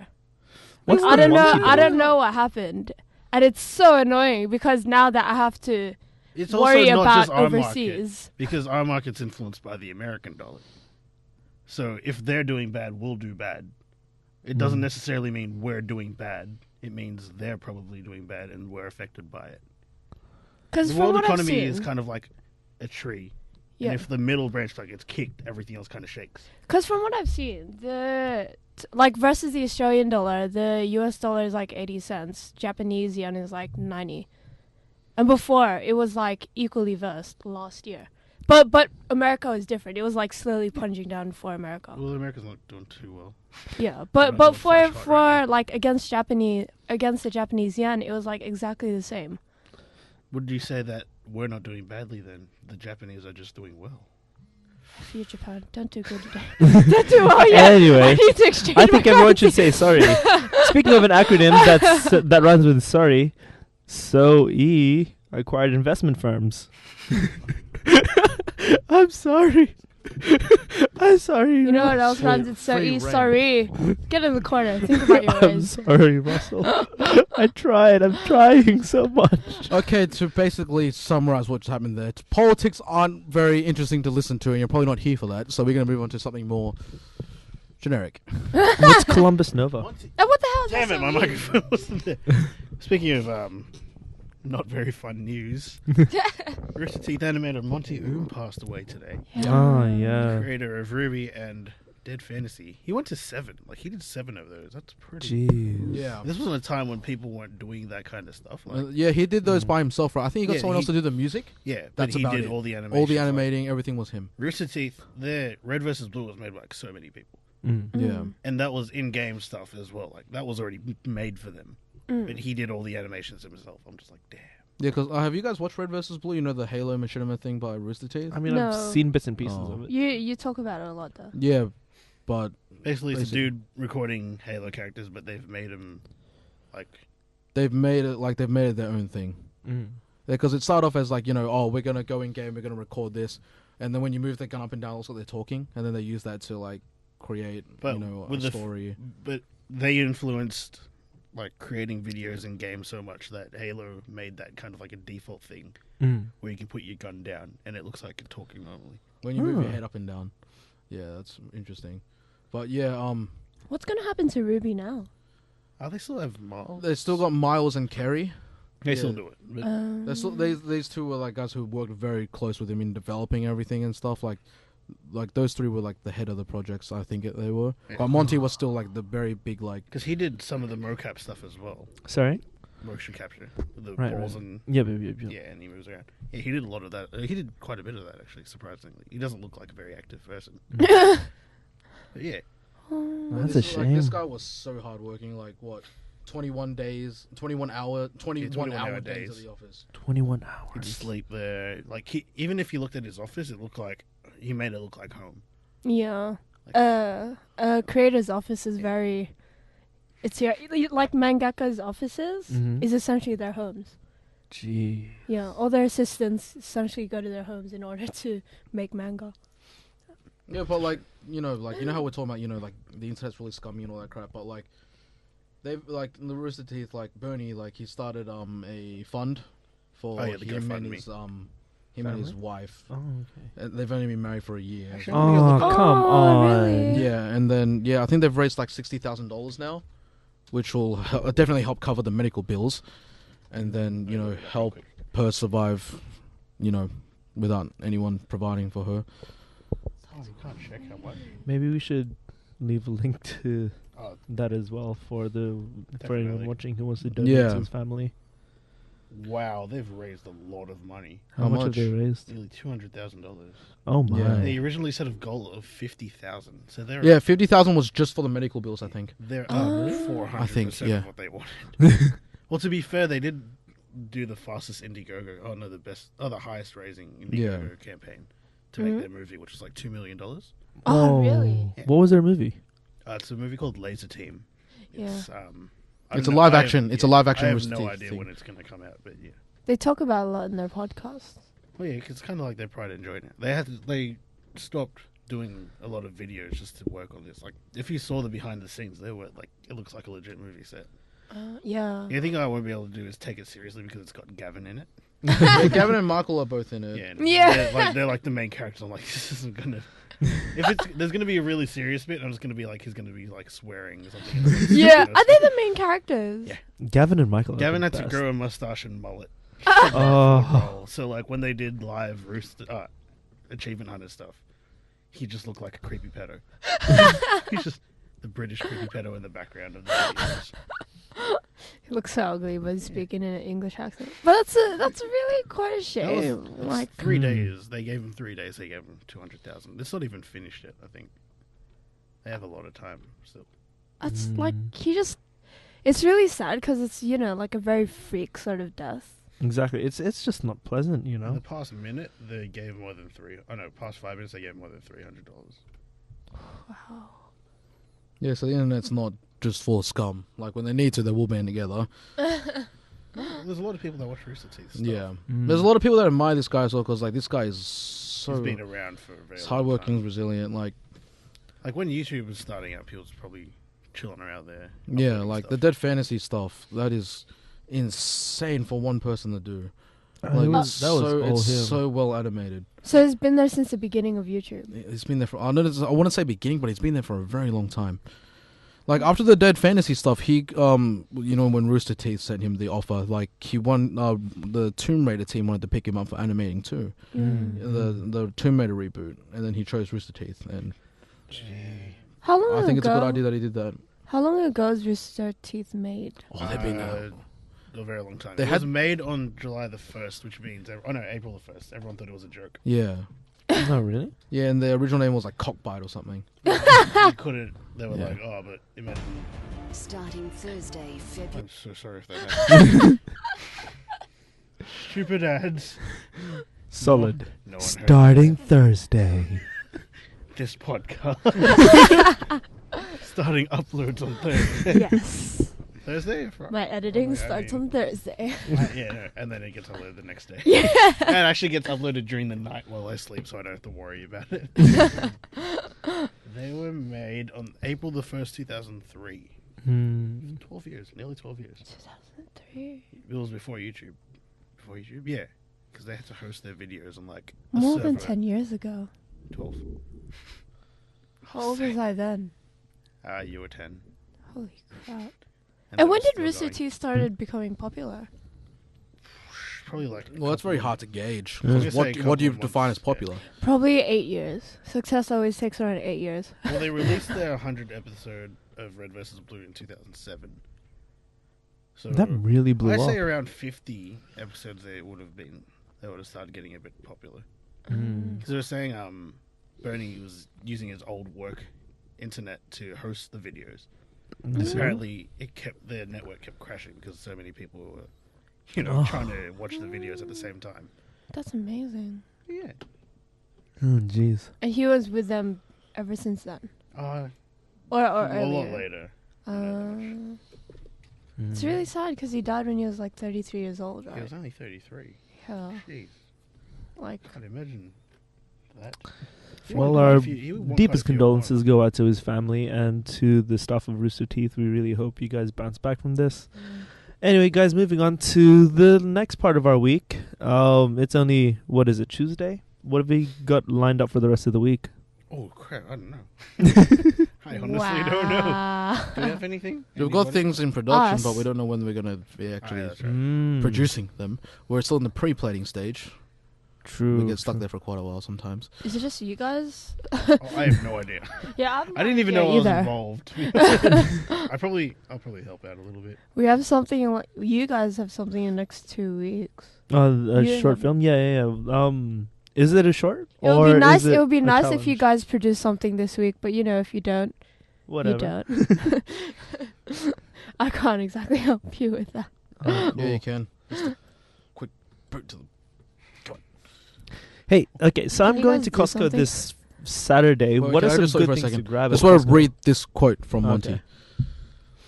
What's I the don't know. Monty I Oum? don't know what happened, and it's so annoying because now that I have to It's worry also not about just our market, overseas. because our market's influenced by the American dollar. So if they're doing bad, we'll do bad. It doesn't necessarily mean we're doing bad. It means they're probably doing bad and we're affected by it. Because The from world what I've economy seen, is kind of like a tree. yeah. And if the middle branch gets kicked, everything else kind of shakes. Because from what I've seen, like versus the Australian dollar, the US dollar is like 80 cents. Japanese yen is like 90. And before, it was like equally versed last year. But America was different. It was like slowly plunging down for America. Well, America's not doing too well. Yeah, not but doing for flash hot for right now. like against the Japanese yen, it was like exactly the same. Would you say that we're not doing badly then? The Japanese are just doing well. See you, Japan. Don't do good today. Don't do well yet. Anyway, I need to exchange I think my everyone currency. should say sorry. Speaking of an acronym that rhymes with sorry, SOE acquired investment firms. I'm sorry. I'm sorry. You know what else Free- runs? It's so free easy. reign. Sorry. Get in the corner. Think about your I'm ways. sorry, Russell. I tried. I'm trying so much. Okay, to basically summarize what's happened there, politics aren't very interesting to listen to, and you're probably not here for that. So we're going to move on to something more generic. What's Columbus Nova? And what the hell is Damn that it, my so weird? microphone wasn't there. Speaking of not very fun news. Rooster Teeth animator Monty Oum passed away today. Oh, yeah. Creator of Ruby and Dead Fantasy. He went to 7. Like, he did 7 of those. That's pretty... Jeez. Yeah. This was a time when people weren't doing that kind of stuff. Like, Yeah, he did those by himself, right? I think he got Yeah, someone else to do the music. yeah, but That's he about did it. all the animation. All the animating, everything was him. Rooster Teeth, their Red vs. Blue was made by like so many people. Yeah. And that was in-game stuff as well. Like, that was already made for them. But he did all the animations himself. I'm just like, damn. Yeah, because have you guys watched Red vs. Blue? You know the Halo Machinima thing by Rooster Teeth? I mean, No. I've seen bits and pieces Oh. of it. You talk about it a lot though. Yeah, but Basically, it's a Basically. dude recording Halo characters, but they've made them like... they've made it their own thing. Because it started off as like, oh, we're going to go in game, we're going to record this. And then when you move the gun up and down, also they're talking. And then they use that to like create, But a with the story. But they influenced like creating videos in games so much that Halo made that kind of like a default thing where you can put your gun down and it looks like you're talking normally. When you move your Oh. head up and down. Yeah, that's interesting. But yeah, What's gonna happen to Ruby now? Oh, they still have Miles? they still got Miles and Kerry. They yeah. still do it. But They're still, these two were like guys who worked very close with him in developing everything and stuff. Like those three were like the head of the projects. I think they were. Yeah. But Monty was still like the very big like. because he did some of the mocap stuff as well. Sorry? Motion capture. With the Right, balls right. and... Yeah. Yeah, and he moves around. Yeah, he did a lot of that. He did quite a bit of that, actually, surprisingly. He doesn't look like a very active person. But yeah. That's a Like, this shame. guy was so hardworking. Like what, 21 hour days at the office. 21 He'd hours. sleep there. Like, even if you looked at his office, it looked like... He made it look like home. Yeah. Like, Creator's office is very. It's your like mangaka's offices Mhm. is essentially their homes. Gee. Yeah, all their assistants essentially go to their homes in order to make manga. Yeah, but like you know how we're talking about like the internet's really scummy and all that crap. But like they've like in the Rooster Teeth, like Bernie, like he started a fund for Oh, yeah, the him and GoFundMe. his him and his wife. Oh, okay. And they've only been married for a year. Actually, Oh, come Oh, on. really? Yeah, and then I think they've raised like $60,000 now, which will definitely help cover the medical bills, and then help her survive, without anyone providing for her. Oh, you can't check how much. Maybe we should leave a link to Oh, that as well for anyone Definitely. watching who wants to donate Yeah. to his family. wow, they've raised a lot of money. How How much have much? they raised? Nearly $200,000. Oh my. Yeah. They originally set a goal of 50,000. So they're Yeah, 50,000 was just for the medical bills, I think. they're Oh. up 400% I think, yeah. of what they wanted. Well, to be fair, they did do the fastest Indiegogo. Oh no, the highest raising Indiegogo campaign to make their movie, which was like $2 million. Oh, really? What was their movie? It's a movie called Laser Team. It's I It's don't a know- live I have- action. It's a yeah, live action I have Rooster no Teeth idea thing. when it's going to come out, but yeah. They talk about a lot in their podcasts. Well, yeah, 'cause it's kind of like their pride and joy now. They stopped doing a lot of videos just to work on this. Like, if you saw the behind the scenes, they were like, it looks like a legit movie set. Yeah. The only thing I won't be able to do is take it seriously because it's got Gavin in it. Yeah, Gavin and Michael are both in it. Yeah, and Yeah. they're like the main characters. I'm like, this isn't gonna. If there's gonna be a really serious bit, I'm just gonna be like, he's gonna be like swearing or something. Yeah. Are they the main characters? Yeah. Gavin and Michael. are Gavin the had to best. grow a mustache and mullet. Oh. So like when they did live Achievement Hunter stuff, he just looked like a creepy pedo. He's just the British creepy pedo in the background of the videos. He looks so ugly, but he's speaking in an English accent. But that's really quite a That shame. was Like, 3 days. They gave him 3 days. They gave him 200,000. It's not even finished yet. I think they have a lot of time still. that's like he just. It's really sad because it's like a very freak sort of death. Exactly. It's just not pleasant, In the past minute, they gave more than past 5 minutes, they gave more than $300. Wow. Yeah, so the internet's not just full of scum. Like when they need to, they will band together. There's a lot of people that watch Rooster Teeth stuff. Yeah, there's a lot of people that admire this guy as well because like this guy is so He's been around for a very he's long hardworking, time. resilient. Like Like when YouTube was starting up, he was probably chilling around there. yeah, uploading like the stuff. Dead Fantasy stuff. That is insane for one person to do. Like that was so, all it's him. so well animated. So it's been there since the beginning of YouTube. It's been there for I wouldn't say beginning, but it's been there for a very long time. Like after the Dead Fantasy stuff, he when Rooster Teeth sent him the offer, like he won the Tomb Raider team wanted to pick him up for animating too, the Tomb Raider reboot, and then he chose Rooster Teeth, and How long I think it's a ago? good idea that he did that. How long ago was Rooster Teeth made? Oh, they've been a very long time. They It had- was made on July the 1st, which means April the 1st. Everyone thought it was a joke. yeah, Oh, really? yeah, and the original name was like Cockbite or something. You couldn't. They were Yeah. like, oh, but imagine. Starting Thursday, February. I'm so sorry if that happened. Stupid ads. Solid. No one heard Starting Thursday. this podcast. Starting uploads on Thursday. Yes. Thursday? Or Friday? My editing I starts mean- on Thursday. Yeah, no, and then it gets uploaded the next day. Yeah. And it actually gets uploaded during the night while I sleep, so I don't have to worry about it. They were made on April the 1st, 2003. 12 years, nearly 12 years. 2003. It was before YouTube. Before YouTube? Yeah. Because they had to host their videos on like a More than server. 10 years ago. 12. How old was I then? You were 10. Holy crap. And And they when were did still Rooster going. Teeth started becoming popular? Probably like. Well, that's very hard to gauge. Yeah. 'cause Just say a what couple do you of define months, as popular? Probably 8 years. Success always takes around 8 years. Well, they released their 100th episode of Red vs. Blue in 2007. So That really blew I up. say around 50 episodes they would have started getting a bit popular. Because they were saying Bernie was using his old work internet to host the videos. Apparently, their network kept crashing because so many people were, trying to watch the videos at the same time. That's amazing. Yeah. Oh, jeez. And he was with them ever since then? Or A earlier? lot later. It's really sad because he died when he was like 33 years old, He right? was only 33. Yeah. Jeez. Like, I can't imagine that. Well, our deepest condolences go out to his family and to the staff of Rooster Teeth. We really hope you guys bounce back from this. Anyway, guys, moving on to the next part of our week. It's only, what is it, Tuesday? What have we got lined up for the rest of the week? Oh, crap. I don't know. I honestly don't know. wow. Do we have anything? We've got Anybody? things in production, Us. but we don't know when we're going to be actually yeah, that's right. producing them. We're still in the pre-plating stage. True. We get stuck there for quite a while sometimes. Is it just you guys? Oh, I have no idea. Yeah, I didn't even know I was either. involved. I'll probably help out a little bit. We have something. You guys have something in the next 2 weeks. A You short have- film? Yeah. Is it a short? It would be nice. is It would be a nice if you challenge? guys produce something this week. But if you don't, Whatever. you don't. I can't exactly help you with that. Yeah, you can. Just a quick boot to the... Hey, okay, so Can I'm you going guys to do Costco something? this Saturday. Wait, What can are I some just stop you good for a things to second? grab? Just at want to Costco? read this quote from Monty. Okay.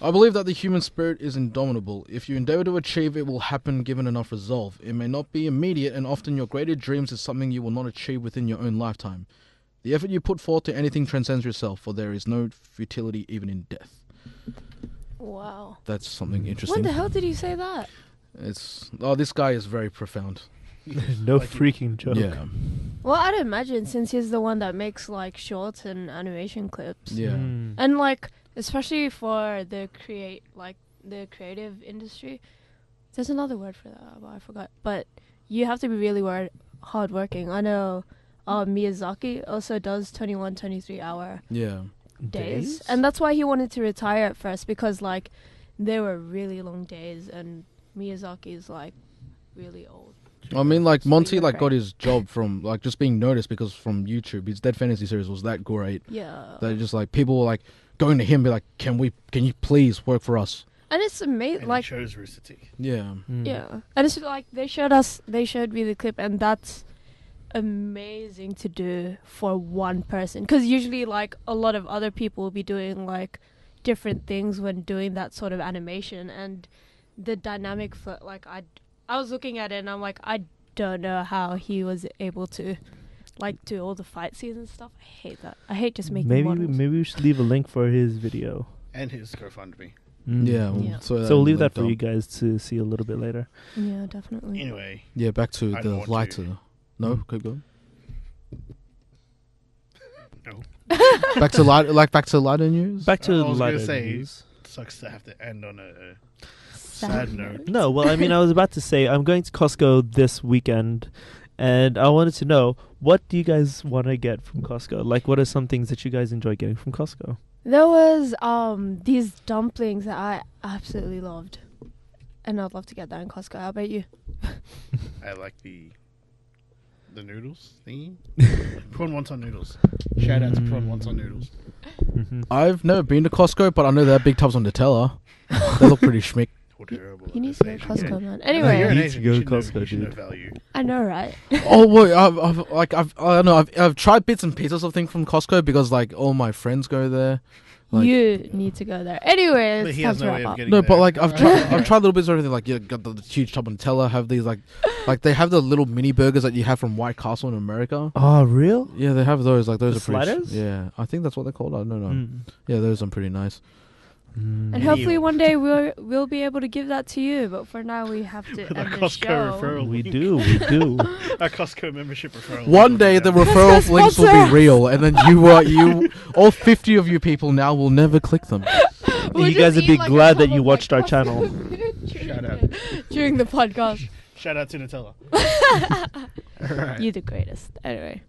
I believe that the human spirit is indomitable. If you endeavor to achieve, it will happen given enough resolve. It may not be immediate, and often your greater dreams is something you will not achieve within your own lifetime. The effort you put forth to anything transcends yourself, for there is no futility even in death. Wow. That's something interesting. When the hell did you say that? This guy is very profound. No Like it- freaking joke. Yeah. Well, I'd imagine since he's the one that makes like shorts and animation clips, Yeah. and like especially for the creative industry. There's another word for that, but I forgot. But you have to be really hardworking. I know Miyazaki also does 21, 23 hour Yeah. days. And that's why he wanted to retire at first, because like they were really long days and Miyazaki is like really old. I mean, like, So Monty, you're like, got right. his job from, like, just being noticed because from YouTube. His Dead Fantasy series was that great. Yeah. That just, like, people were, like, going to him, be like, can you please work for us? And it's amazing, And like, he chose Rooster Teeth. Yeah. yeah. And it's like they showed me the clip, and that's amazing to do for one person. Because usually, like, a lot of other people will be doing, like, different things when doing that sort of animation. And the dynamic, like, I was looking at it, and I'm like, I don't know how he was able to, like, do all the fight scenes and stuff. I hate that. I hate just making models. Maybe we should leave a link for his video. And his GoFundMe. Yeah. Yeah. So So we'll leave that linked for you up. guys to see a little bit later. Yeah, definitely. Anyway, Yeah, back to I the don't want lighter. to. No, keep going. no. Back to lighter news. Back to I was gonna lighter say- news. Sucks to have to end on a sad note. No, well, I mean, I was about to say I'm going to Costco this weekend, and I wanted to know, what do you guys want to get from Costco? Like, what are some things that you guys enjoy getting from Costco? There was these dumplings that I absolutely loved, and I'd love to get that in Costco. How about you? I like the noodles thingy. Prawn wonton noodles. Shout out to prawn wonton noodles. Mhm. I've never been to Costco, but I know they have big tubs on Nutella. They look pretty schmick. Or terrible. You need That's to go to Asian. Costco, man. I know, you're Anyway, an Need to Asian. go You to should know- Costco, you should know dude. value. I know, right? Oh wait, I don't know. I've tried bits and pieces of things from Costco because like all my friends go there. Like- You need to go there. Anyway, But it's he time has to no wrap way of up. getting No, there. but like I've tried little bits of everything. Like you got the huge tub of Nutella. Have these like they have the little mini burgers that you have from White Castle in America. Oh, real? Yeah, they have those. Like those The are pretty. sliders? Yeah, I think that's what they're called. I don't know. Mm. Yeah, those are pretty nice. Mm. And hopefully one day we'll be able to give that to you. But for now, we have to With a end the Costco show. referral. We do, we do. A Costco membership referral. One day the referral links will be real, and then you all 50 of you people now will never click them. We'll You guys just would be eat, like, a glad that tub you of, watched our Costco channel. food Shout out. during the podcast. Shout out to Nutella. Alright. You're the greatest. Anyway.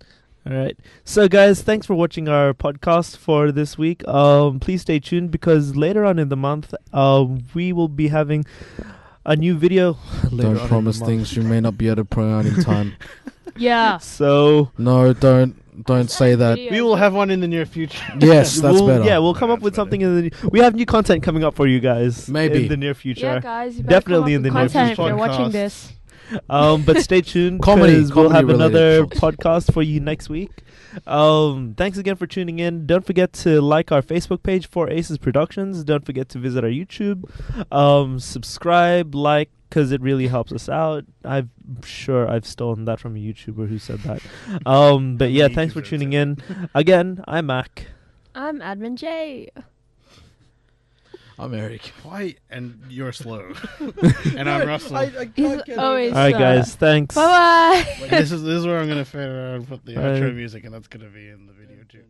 All right. So, guys, thanks for watching our podcast for this week. Please stay tuned because later on in the month, we will be having a new video. Later on Don't in promise the month. things you may not be able to put out in time. Yeah. So, No, don't say that. We will have one in the near future. Yes, that's we'll, better. Yeah, we'll come up That's with better. something in the. We have new content coming up for you guys. Maybe. in the near future. Yeah, guys. You better Definitely come in up the with near content if future. you're watching Podcast. this. But stay tuned. Comedy 'cause we'll have related another shorts. podcast for you next week. Thanks again for tuning in. Don't forget to like our Facebook page for Aces Productions. Don't forget to visit our YouTube. Subscribe, like, because it really helps us out. I'm sure I've stolen that from a YouTuber who said that. But yeah, thanks for tuning in. Again, I'm Mac. I'm Admin J. I'm Eric. Why? And you're slow. And I'm Russell. He's always. All right, guys. Thanks. Bye bye. And this is where I'm gonna fade around and put the Alright. outro music, and that's gonna be in the video too.